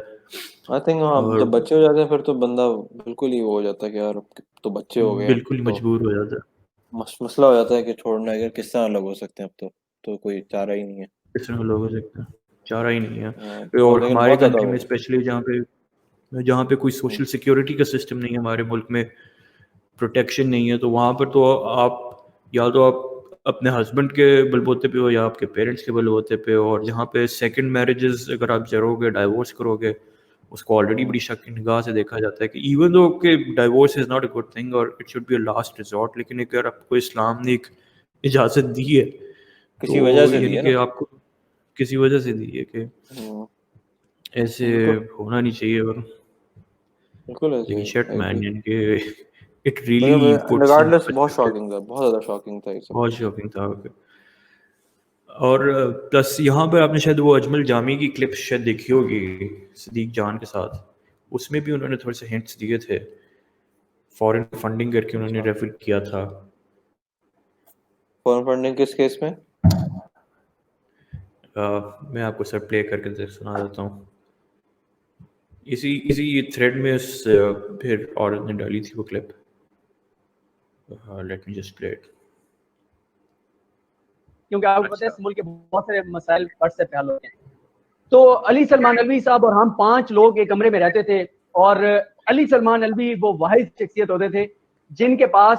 आई थिंक हाँ, और जब बच्चे हो जाते हैं फिर तो बंदा बिल्कुल ही वो हो जाता है कि यार अब तो बच्चे हो गए, अब बिल्कुल ही तो मजबूर हो जाता है, मसला हो जाता है कि छोड़ना है, अगर किस तरह अलग हो सकते हैं, अब तो कोई चारा ही नहीं है। किस तरह लोग हो सकते हैं, चारा ही नहीं है। बहुत, और लेकिन हमारे बहुत ज़्यादा कंट्री हो में गया। स्पेशली जहाँ पे कोई सोशल सिक्योरिटी का सिस्टम नहीं है, हमारे मुल्क में प्रोटेक्शन नहीं है, तो वहाँ पर तो आप या तो आप अपने हस्बैंड के बलबूते पे हो या आपके पेरेंट्स के बलबूते पे। और जहाँ पे सेकंड मैरिजेस अगर आप करोगे, डाइवोर्स करोगे, उसको ऑलरेडी बड़ी शक की निगाह से देखा जाता है कि इवन दो कि divorce is not a good thing और it should be a last resort, लेकिन अगर आपको इस्लाम ने एक इजाज़त दी है किसी वजह तो से दी यानी है कि ना। आपको किसी वजह से दी है कि ऐसे बिल्कुल होना नहीं चाहिए। और बिल्कुल ऐसे लेकिन शट आई मैन एग्री। यानी कि it really puts in regardless बहुत पर्सपेक्टिव। शॉकिंग था, बहुत ज़्यादा शॉकिंग था ये सब। बहुत शॉकिंग था। और प्लस यहाँ पर आपने शायद वो अजमल जामी की क्लिप शायद देखी होगी सदीक जान के साथ, उसमें भी उन्होंने थोड़े से हिंट्स दिए थे, फॉरेन फंडिंग करके उन्होंने अच्छा, रेफर किया था। फॉरेन फंडिंग किस केस में? मैं आपको सर प्ले करके सुना देता हूँ। इसी इसी थ्रेड में फिर औरत ने डाली थी वो clip. Let me just play it. क्योंकि आपको पता है इस मुल्क के बहुत सारे मसाइल फर्ज से हल होते हैं। तो अली सलमान अलवी साहब और हम 5 लोग एक कमरे में रहते थे, और अली सलमान अलवी वो वाहिद शख्सियत होते थे जिनके पास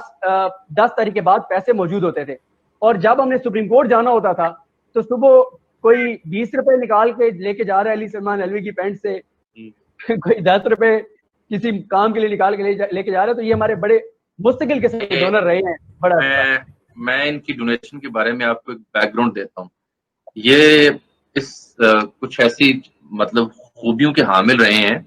10 तारीख के बाद पैसे मौजूद होते थे। और जब हमने सुप्रीम कोर्ट जाना होता था तो सुबह कोई 20 रुपए निकाल के लेके जा रहा है अली सलमान अलवी की पैंट से, कोई 10 रुपए किसी काम के लिए निकाल के लेके जा रहा है। तो ये हमारे बड़े मुस्तकिल किस्म के डोनर रहे हैं। बड़ा मैं इनकी डोनेशन के बारे में आपको एक बैकग्राउंड देता हूँ। ये कुछ ऐसी मतलब खूबियों के हामिल रहे हैं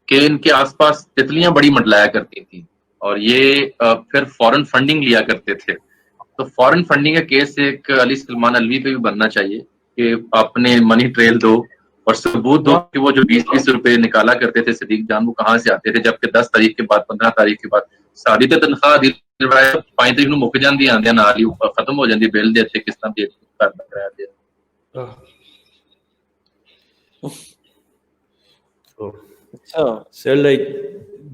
कि इनके आसपास तितलियां बड़ी मंडलाया करती थी, और ये फिर फॉरेन फंडिंग लिया करते थे। तो फॉरेन फंडिंग का केस एक अली सलमान अलवी पे भी बनना चाहिए कि अपने मनी ट्रेल दो और सबूत दो कि वो जो 20-20 रुपए निकाला करते थे सदीक जान, वो कहाँ से आते थे, जबकि 10 तारीख के बाद 15 तारीख के बाद सारी तो तनख्वाह 5 तरीक ਨੂੰ ਮੁੱਕ ਜਾਂਦੀ ਆਂਦੇ ਨਾਲ ਹੀ खत्म हो जाती बिल ਦੇ ਉੱਤੇ किस्तां ਦੇ कराया दे। So अच्छा, sir like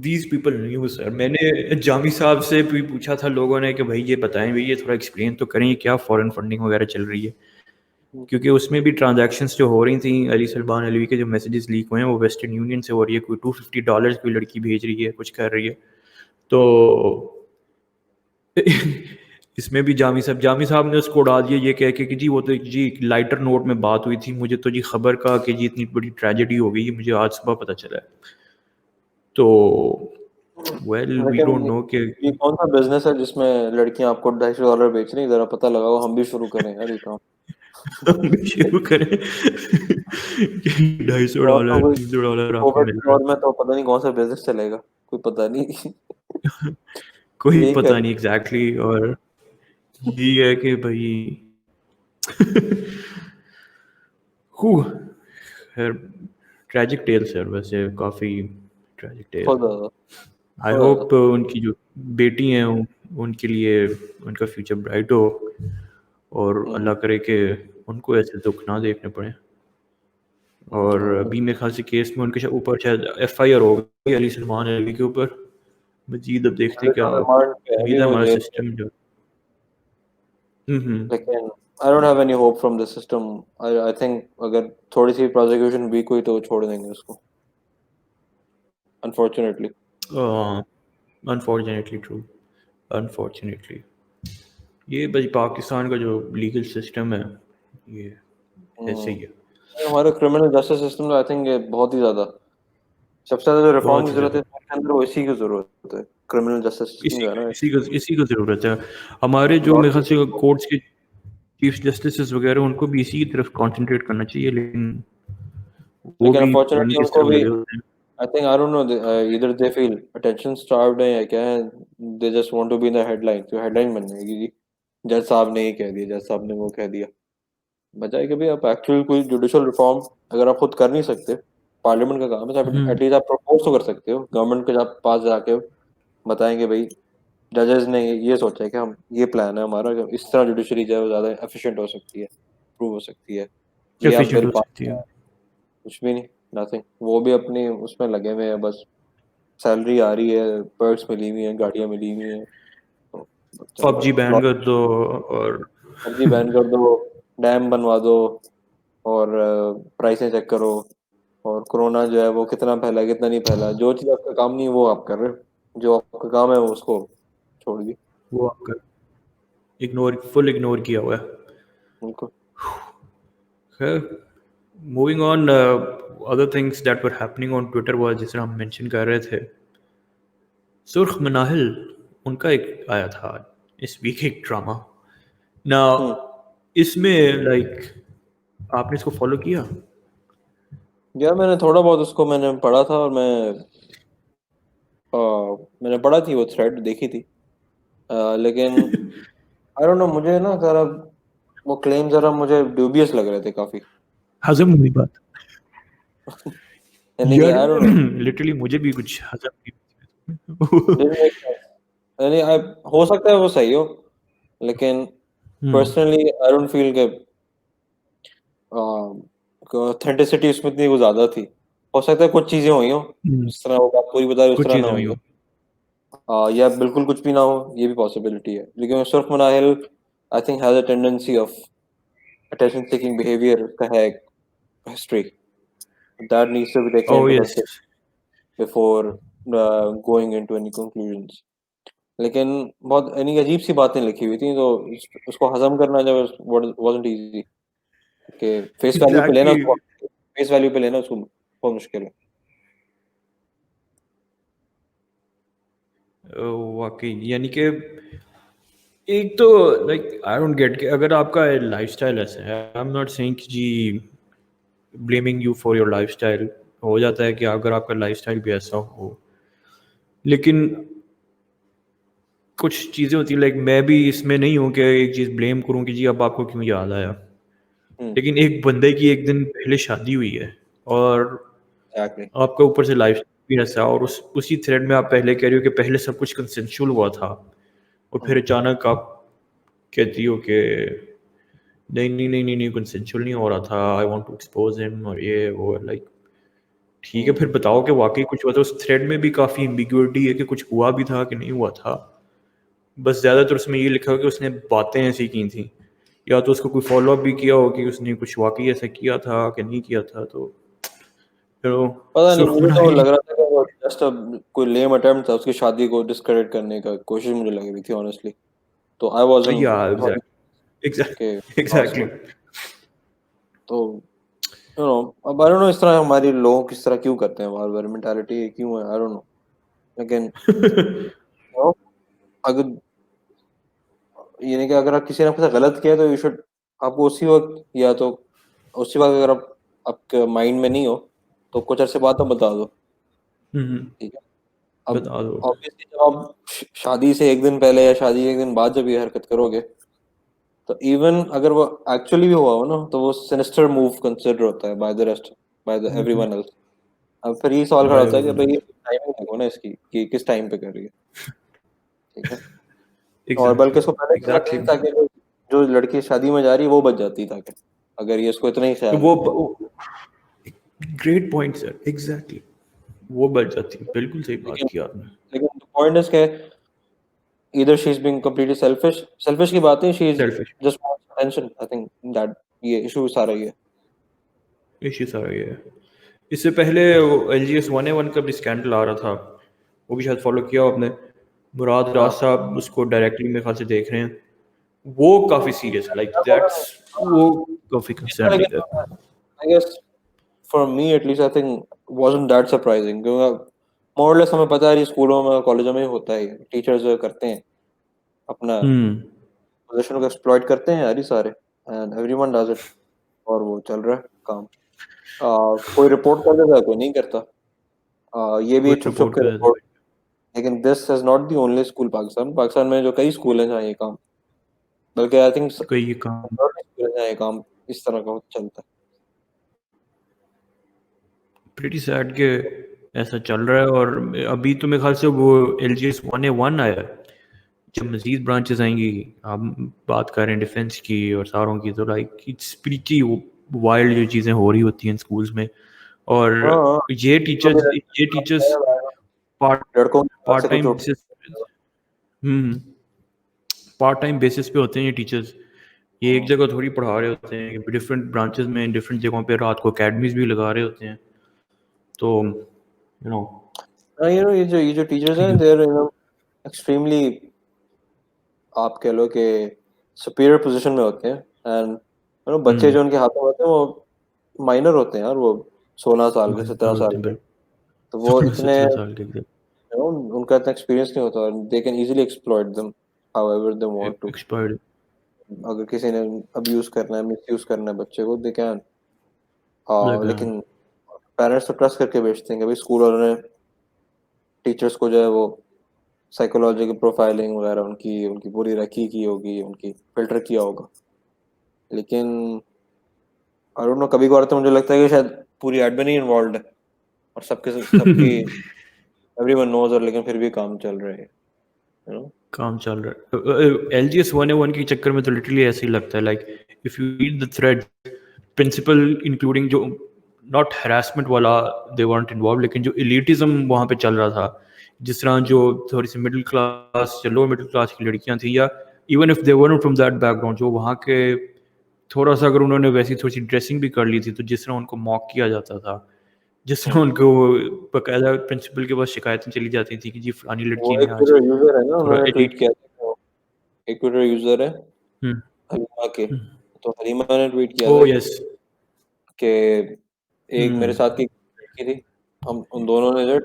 these people knew sir. मैंने जामी साहब से भी पूछा था लोगों ने कि भाई ये बताएं, भाई ये थोड़ा एक्सप्लेन तो करें, ये क्या फॉरेन फंडिंग वगैरह चल रही है, क्योंकि उसमें भी ट्रांजैक्शंस जो हो रही थी, अली सलमान अलवी के जो मैसेजेस लीक हुए हैं वो वेस्टर्न यूनियन से हो रही है, कोई $250 कोई लड़की भेज रही है, कुछ कर रही है। तो इसमें भी जामी साहब ने उसको उड़ा दिया ये कह के कि जी वो तो जी लाइटर नोट में बात हुई थी, मुझे तो जी खबर का कि जी इतनी बड़ी ट्रेजेडी हो गई, मुझे आज सुबह पता चला है। तो वेल वी लेकिन डोंट नो कि ये कौन सा बिजनेस है जिसमें लड़कियां आपको $250 बेच रही हैं? जरा पता लगाओ, हम भी शुरू करें यार ये काम। हम भी शुरू करें और तो $250 कोई $300 आपको कोविड मिल के रहा दौर में तो पता नहीं कौन सा बिजनेस चलेगा, कोई पता नहीं। है, कोई यही पता कर नहीं एग्जैक्टली। और यही है कि भाई खैर ट्रैजिक टेल सर, वैसे काफ़ी ट्रैजिक टेल। बहुत ज्यादा आई बहुत होप ज्यादा। उनकी जो बेटी हैं उनके लिए उनका फ्यूचर ब्राइट हो, और अल्लाह करे कि उनको ऐसे दुख ना देखने पड़े। और अभी मेरे ख्याल से केस में उनके ऊपर शायद FIR हो गई अली सलमान अलवी के ऊपर। मजीद अब देखते अभी क्या, तो रिमांड पे है, अभी उम्मीद है वो हमारा जेल में है। सिस्टम जो लेकिन I don't have any hope from the system. I think अगर थोड़ी सी प्रोसिक्यूशन वीक हुई तो वो छोड़ देंगे उसको, अनफॉर्चुनेटली। अनफॉर्चुनेटली ट्रू, अनफॉर्चुनेटली ये भाई पाकिस्तान का जो लीगल सिस्टम है ये ऐसे ही है, हमारे क्रिमिनल जस्टिस सिस्टम में आई थिंक ये बहुत ही ज्यादा, सबसे ज्यादा जो रिफॉर्म बहुत की ही जरूरत है ज़्यादा। इसके अंदर, वो इसी की जरूरत है, क्रिमिनल जस्टिस सिस्टम जो है ना। इसी को ज़रूरत है। हमारे जो मेरे ख्याल से कोर्ट्स के चीफ जस्टिस वगैरह उनको भी इसी की तरफ कंसंट्रेट करना चाहिए, लेकिन वो लेकिन भी पता नहीं अनफॉर्चुनेटली किस उनको तरफ भी लगे होते हैं। I think I don't know, इधर दे फील अटेंशन स्टार्व्ड है या क्या है, they just want to be in the headline, तो हेडलाइन बन जाएगी जी, जज साहब ने ये कह दिया, जज साहब ने वो कह दिया। बजाय कि भाई आप एक्चुअल कोई जुडिशियल रिफॉर्म अगर आप खुद कर नहीं सकते, पार्लियामेंट का काम है, तो एटलीस्ट आप प्रपोज तो कर सकते हो गवर्नमेंट के पास जाके, बताएंगे भाई जजेस ने ये सोचा है कि हम ये प्लान है हमारा कि इस तरह जुडिशरी जो है वो ज्यादा एफिशिएंट हो सकती है, प्रूव हो सकती है, ये आप एफिशिएंट बिल हो पास। सकती है। कुछ भी नहीं, नथिंग। वो भी अपनी उसमें लगे हुए हैं, बस सैलरी आ रही है, पर्क्स मिली हुई हैं, गाड़ियां मिली हुई हैं, तो चलो PUBG बैन कर दो और सब्जी बैन कर दो, डैम बनवा दो, और प्राइसें चेक करो, और कोरोना जो है वो कितना फैला कितना नहीं फैला, जो चीज़ आपका काम नहीं है वो आप कर रहे हो, जो आपका काम है वो उसको छोड़ दिए। वो आपका फुल इग्नोर किया हुआ है। उनको खैर moving on, other things that were happening on Twitter was, जिसे हम मेंशन कर रहे थे, सुर्ख मनाहिल उनका एक आया था इस वीक एक ड्रामा ना, इसमें लाइक आपने इसको फॉलो किया? यार मैंने थोड़ा बहुत उसको मैंने पढ़ा था, और मैंने पढ़ा थी वो थ्रेड देखी थी, लेकिन आई डोंट नो, मुझे ना जरा वो क्लेम जरा मुझे ड्यूबियस लग रहे थे काफी। हजम हुई बात यानी कि यार आई डोंट नो, लिटरली मुझे भी कुछ हजम नहीं। Didn't make sense. यानी हो सकता है वो सही हो, लेकिन पर्सनली आई डोंट फील के ऑथेंटिसिटी उसमें इतनी वो ज्यादा थी। हो सकता है कुछ चीजें हुई हो जिस तरह वो बात पूरी बता रही उस कुछ तरह ना चीज़ें हुई हुई हो। हो, या बिल्कुल कुछ भी ना हो, ये भी पॉसिबिलिटी है। लेकिन सुर्ख Manahil I think has a tendency of attention seeking behavior का है history, that needs to be taken oh into yes, consideration before going into any conclusions। लेकिन बहुत यानी कि अजीब सी बातें लिखी हुई थी, तो उसको हजम करना जो wasn't easy, कि फेस वैल्यू पे लेना एग्जैक्टली। उसको, फेस वैल्यू पे लेना उसको बहुत मुश्किल है। वाकई यानी कि एक तो लाइक आई डोंट गेट कि अगर आपका लाइफस्टाइल ऐसा है, आई एम नॉट सेइंग कि जी blaming you for your lifestyle, हो जाता है कि अगर आपका लाइफस्टाइल भी ऐसा हो, लेकिन कुछ चीज़ें होती हैं, लाइक मैं भी इसमें नहीं हूँ कि एक चीज़ ब्लेम करूँ कि जी अब आपको क्यों याद आया, लेकिन एक बंदे की एक दिन पहले शादी हुई है और एग्जैक्टली। आपका ऊपर से लाइफ भी ऐसा, और उसी थ्रेड में आप पहले कह रहे हो कि पहले सब कुछ कंसेंशुअल हुआ था, और फिर अचानक आप कहती हो कि नहीं नहीं नहीं नहीं नहीं कंसेंशुअल नहीं हो रहा था, I want to expose him, और ये वो लाइक ठीक है, फिर बताओ कि वाकई कुछ हुआ था। उस थ्रेड में भी काफ़ी एम्बिग्युइटी है कि कुछ हुआ भी था कि नहीं हुआ था। बस ज़्यादातर उसमें ये लिखा हो कि उसने बातें ऐसी की थी, या तो उसको कोई फॉलो अप भी किया हो कि उसने कुछ वाकई ऐसा किया था कि नहीं किया था। तो चलो, पता नहीं, मुझे तो सुर्खमनाई। लग रहा था कि वो जस्ट कोई लेम अटेम्प्ट था उसकी शादी को डिस्क्रेडिट करने का, कोशिश मुझे लग रही थी ऑनेस्टली। तो आई या वाजंट के एग्जैक्टली। तो यू नो, अब आई डोंट नो इस तरह हमारी लोग किस तरह क्यों करते हैं, बार बार मेंटालिटी क्यों है, आई डोंट नो। लेकिन you know, अगर ये नहीं कि अगर आप किसी ने आपके साथ गलत किया तो यू शुड, आपको उसी वक्त, या तो उसी वक्त अगर आप आपके माइंड में नहीं हो तो कुछ अरसे बाद तो बता दो, ठीक है। अब बता दो। ऑब्वियसली जब आप शादी से एक दिन पहले या शादी के एक दिन बाद जब ये हरकत करोगे, तो इवन अगर वो एक्चुअली भी हुआ हो ना, तो वो सिनिस्टर मूव कंसिडर होता है by the rest, by the everyone else. अब फिर ये सवाल खड़ा होता है कि भाई टाइमिंग देखो ना इसकी कि किस टाइम पे कर रही है, ठीक है। और बल्कि इसको पहले करना चाहिए एग्जैक्टली। ताकि जो लड़की शादी में जा रही है वो बच जाती, ताकि अगर ये इसको इतना ही ख्याल है। वो ग्रेट पॉइंट सर, एग्जैक्टली, वो बच जाती है। बिल्कुल सही बात लेकिन की आपने। लेकिन पॉइंट इज के either she's being completely selfish की बात है, she is selfish just wants attention, I think that ये इशू सारा ही है। इश्यू सारा ये है। इससे पहले LGS 1A1 का भी स्कैंडल आ रहा था, वो भी शायद फॉलो किया हो आपने। मुराद राज साहब उसको डायरेक्टली मेरे ख्याल से देख रहे हैं। वो काफी सीरियस है, लाइक दैट्स, वो काफी कंसर्निंग है। I guess for me at least I think wasn't that surprising, क्योंकि more or less हमें पता है ये स्कूलों में कॉलेजों में होता है, टीचर्स जो करते हैं अपना पोजीशन को एक्सप्लॉइट करते हैं यार ये सारे, एंड एवरीवन डज इट, और वो चल रहा है काम। कोई रिपोर्ट कर देता है, कोई नहीं करता। ये भी कुछ छुप छुप रिपोर्ट के कर रिपोर्ट। लेकिन this is not the only school, Pakistan में जो कई स्कूल हैं जहाँ ये काम, बल्कि आई थिंक कोई ये काम। जहाँ ये काम इस तरह का चलता है। प्रीटी सैड के ऐसा चल रहा है। और अभी तो मेरे ख्याल से वो LGS 1A1 आया है। जब मजीद ब्रांचेस आएंगी, आप बात कर रहे हैं डिफेंस की और सारों की, तो लाइक इट्स प्रीटी वाइल्ड जो चीज़ें हो रही होती हैं स्कूल्स में। और हाँ, ये टीचर्स पार्ट लड़कों पार्ट से कुछ time basis part time basis पे होते हैं ये टीचर्स। ये एक जगह थोड़ी पढ़ा रहे होते हैं, डिफरेंट ब्रांचेस में डिफरेंट जगहों पे रात को अकेडमीज भी लगा रहे होते हैं। तो यू नो ये जो टीचर्स हैं दे आर एक्सट्रीमली, आप कह लो कि सुपीरियर पोजीशन में होते हैं, एंड बच्चे जो उनके हाथों में होते हैं वो माइनर होते हैं यार, वो 16 साल के 17 साल के, तो वो इतने 17 साल के उनका इतना एक्सपीरियंस नहीं होता, they can easily exploit them however they want to. Expert. अगर किसी ने अब्यूज करना है, मिसयूज करना है बच्चे को, दे कैन। लेकिन पेरेंट्स तो ट्रस्ट करके भेजते हैं कि भाई स्कूल वालों ने टीचर्स को जो है वो साइकोलॉजिकल प्रोफाइलिंग वगैरह उनकी उनकी पूरी रखी की होगी, उनकी फिल्टर किया होगा। लेकिन आई डोंट नो, कभी कभार तो मुझे लगता है कि शायद पूरी एडमिन ही इन्वॉल्व है और सबकी एवरीवन नोज, और लेकिन फिर भी काम चल रहा है, यू नो। काम चल रहा है। LGS 1A1 के चक्कर में तो लिटरली ऐसे ही लगता है, like if you read the thread, principal including जो नॉट हैरेसमेंट वाला दे weren't इन्वॉल्व, लेकिन जो एलिटिज्म वहाँ पे चल रहा था, जिस तरह जो थोड़ी सी मिडिल क्लास या लोअर मिडिल क्लास की लड़कियाँ थी, या even if they weren't from that background, जो वहाँ के थोड़ा सा अगर उन्होंने वैसी थोड़ी सी ड्रेसिंग भी कर ली थी, तो जिस तरह उनको मॉक किया जाता था, जिस तरह उनको बकायदा प्रिंसिपल के पास शिकायतें चली जाती थी कि जी फलानी वो लड़की एक ने आज ट्विटर यूजर है ना, थोड़ा उन्होंने ट्वीट किया था, एक ट्विटर यूजर है हम्म हलीमा के, तो हलीमा ने ट्वीट किया ओह था यस कि एक मेरे साथ की लड़की थी, हम उन दोनों ने जो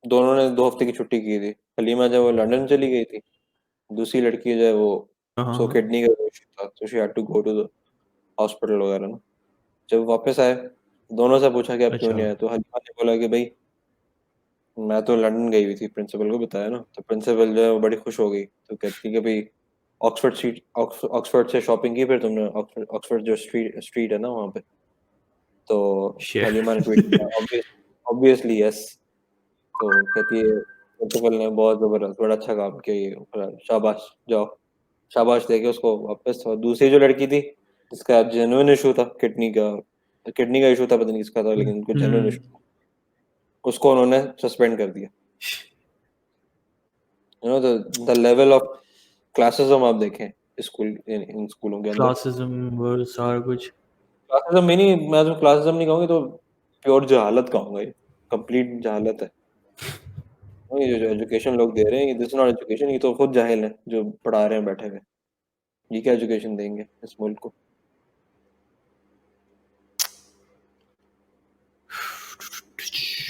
दोनों ने 2 हफ्ते की छुट्टी की थी। हलीमा जब वो लंदन चली गई थी, दूसरी लड़की जो है वो सो किडनी का इशू था, तो she had to go to the hospital वगैरह ना। जब वापस आए, दोनों से पूछा कि आप क्यों अच्छा नहीं आए, तो हलीमा ने बोला कि भाई मैं तो लंदन गई हुई थी, प्रिंसिपल को बताया ना। तो प्रिंसिपल जो है वो बड़ी खुश हो गई, तो कहती कि भाई ऑक्सफोर्ड से शॉपिंग की फिर तुमने, ऑक्सफोर्ड जो स्ट्रीट है ना वहाँ पे। तो Shit. हलीमा ने ट्वीट किया ऑब्वियसली यस। तो कहती है प्रिंसिपल ने बहुत जबरदस्त, बड़ा अच्छा काम किया, ये शाबाश जाओ, शाबाश देके उसको वापस। और दूसरी जो लड़की थी जिसका जेन्युइन इशू था किडनी का, किडनी का इशू था, पता नहीं किसका था, लेकिन कुछ जनरल इशू, उसको उन्होंने सस्पेंड कर दिया। You know the level of classicism आप देखें स्कूल, इन स्कूलों के अंदर क्लासिज्म और सारा कुछ। क्लासिज्म में नहीं, मैं तो क्लासिज्म नहीं कहूँगी, तो प्योर जहालत कहूँगा, ये कंप्लीट जहालत है। ये जो एजुकेशन लोग दे रहे हैं, दिस नॉट एजुकेशन, ये तो खुद जाहिल है जो पढ़ा रहे हैं बैठे हुए। ये क्या एजुकेशन देंगे इस मुल्क को?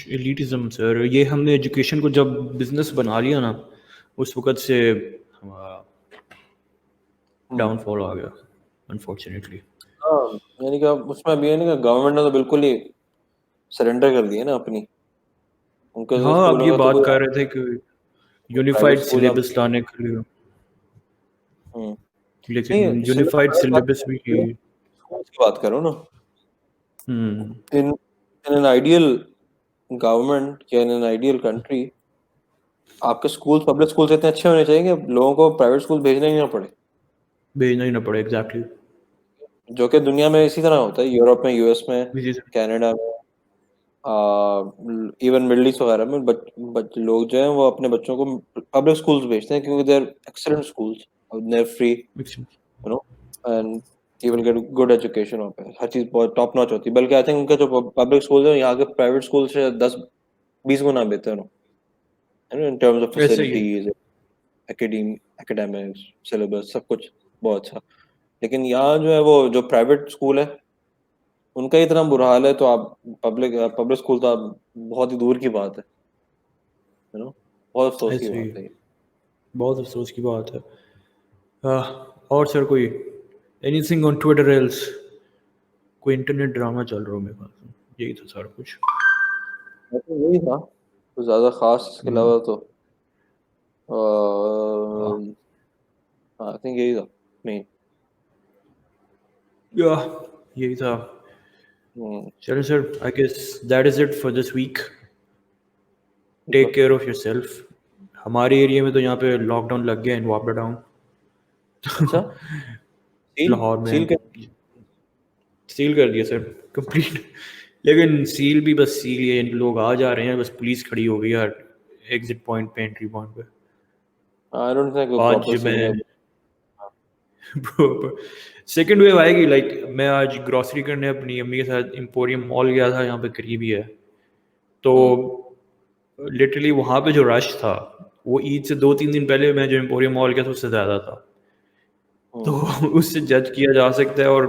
एलिटिज्म सर, ये हमने एजुकेशन को जब बिजनेस बना लिया ना, उस वक्त से हमारा डाउनफॉल आ गया अनफॉर्चुनेटली। हाँ, यानी कि उसमें अभी यानी कि गवर्नमेंट ने तो बिल्कुल ही सरेंडर कर दिया ना अपनी, उनके जो हाँ, अब स्कूलों ये का तो बात कोई कर रहे थे कि प्राइवेट यूनिफाइड स्कूल अब सिलेबस लाने के लिए, नहीं, लेकिन यूनिफाइड सिलेबस भी की। स्कूल्स की बात करो ना, हम्म इन इन एन आइडियल गवर्नमेंट या इन एन आइडियल कंट्री, आपके स्कूल, पब्लिक स्कूल इतने अच्छे होने चाहिए कि लोगों को प्राइवेट स्कूल भेजना ही ना पड़े, भेजना ही ना पड़े। एग्जैक्टली। जो कि दुनिया में इसी तरह होता है, यूरोप में, यूएस में, कनाडा में, इवन मिडिल ईस्ट वगैरह में, लोग जो हैं वो अपने बच्चों को पब्लिक स्कूल्स भेजते हैं क्योंकि they are excellent schools, they are free, you know, and you will get good education वहाँ पे, हर चीज़ बहुत टॉप नॉच होती है। बल्कि आई थिंक उनके जो पब्लिक स्कूल है यहाँ के प्राइवेट स्कूल से 10-20 गुना बेहतर हो, इन टर्म्स ऑफ ऐसे ही है। फैसिलिटीज, एकेडमिक्स, सिलेबस, सब कुछ बहुत अच्छा। लेकिन यहाँ जो है वो जो प्राइवेट स्कूल है उनका इतना बुरा हाल है, तो आप पब्लिक स्कूल तो आप बहुत ही दूर की बात है, यू नो, बहुत अफसोस की ऐसे ही बात है ये। बहुत अफसोस की बात है। और सर कोई एनीथिंग ऑन ट्विटर एल्स? कोई इंटरनेट ड्रामा चल रहा हो मेरे पास, यही था सारा कुछ। वैसे यही था, तो ज्यादा खास इसके अलावा तो आई थिंक यही था नहीं। या यही था। चलो sir, I guess that is it for this week. Take care of yourself. हमारे एरिया में तो यहाँ पे लॉकडाउन लग गया इन वापडा टाउन। अच्छा, लाहौर सील में सील कर दिया सर, कंप्लीट। लेकिन सील भी बस सील है, लोग आ जा रहे हैं, बस पुलिस खड़ी हो गई यार एग्जिट पॉइंट पे, एंट्री पॉइंट पे। आई डोंट थिंक आज प्रॉपर सील है। मैं सेकेंड वेव आएगी। लाइक मैं आज ग्रॉसरी करने अपनी अम्मी के साथ एम्पोरियम मॉल गया था, यहाँ पे करीब ही है। तो लिटरली वहाँ पे जो रश था वो ईद से 2-3 दिन पहले मैं जो एम्पोरियम मॉल गया था उससे ज़्यादा था। तो उससे जज किया जा सकता है। और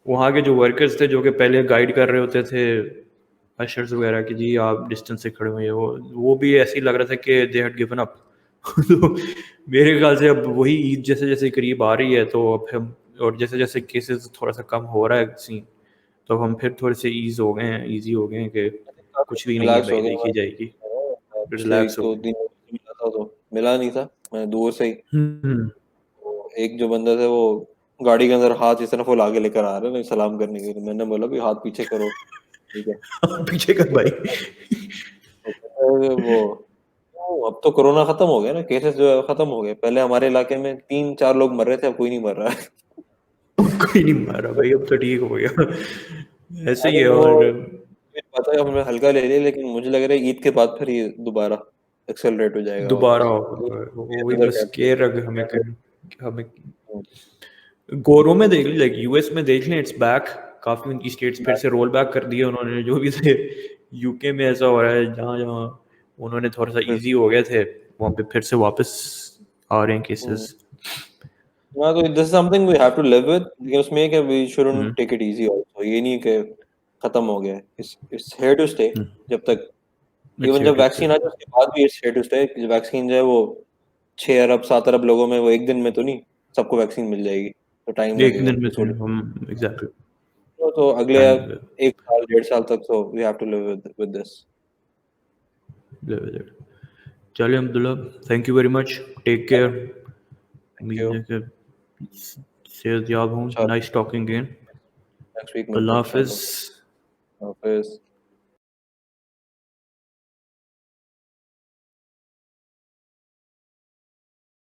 वहाँ के जो वर्कर्स थे जो कि पहले गाइड कर रहे होते थे अशर्स वगैरह कि जी आप डिस्टेंस से खड़े हुए, वो भी ऐसे ही लग रहा था कि दे हैड गिवन अप। तो मेरे ख्याल से अब वही ईद जैसे जैसे करीब आ रही है, तो अब हम, और जैसे जैसे केसेस थोड़ा सा कम हो रहा है सीन, तो हम फिर थोड़े से ईजी हो गए हैं कि कुछ भी नहीं है रिलैक्स भाई, हो गया देखी जाएगी। मैं पिछले रिलैक्स हो 2 गए। दिन मिला था तो मिला नहीं था, मैं दूर से ही, हम्म तो एक जो बंदा था वो गाड़ी के अंदर हाथ इस तरफ वो आगे लेकर आ रहे हैं सलाम करने के लिए, मैंने बोला भी हाथ पीछे करो, ठीक है। पीछे कर भाई। तो कहता है अब तो कोरोना खत्म हो गया ना, केसेस जो है खत्म हो गए, पहले हमारे इलाके में 3-4 लोग मर रहे थे, अब कोई नहीं मर रहा है। कोई नहीं मारा भाई, अब तो ठीक हो गया। ऐसे आई ही है। थिंक वो और मुझे पता है हमने हल्का ले लिया, लेकिन मुझे लग रहा है ईद के बाद फिर ये दोबारा एक्सेलरेट हो जाएगा दोबारा वापस। होगा वही, Another बस category. केयर रख हमें गोरों में देख ली, लाइक यूएस में देख लें, इट्स बैक। काफी उनकी स्टेट्स फिर से रोल बैक कर दिए उन्होंने, जो भी थे। यूके में ऐसा हो रहा है, जहाँ जहाँ उन्होंने थोड़ा सा इजी हो गए थे वहाँ पे फिर से वापस आ रहे हैं केसेस। हाँ, तो this is something we have to live with, लेकिन उसमें है कि we shouldn't take it easy also, ये नहीं कि खत्म हो गया, इट्स हियर टू स्टे जब तक, इवन जब वैक्सीन आ जाए उसके बाद भी it's here to stay. Vaccine जो है वो 6 अरब 7 अरब लोगों में, वो एक दिन में तो नहीं सबको वैक्सीन मिल जाएगी, तो टाइम एक लगेगा दिन में कुछ। तो हम एग्जैक्टली तो अगले टाइम 1 साल 1.5 साल तक तो we have to live with this. चलिए Abdullah, thank you very much, take care. Thank you, उम्मीद है कि सेहत याब हूँ। Nice talking again. Next week अल्लाह मिलते हैं हाफिज़। इंशाल्लाह। हाफिज़।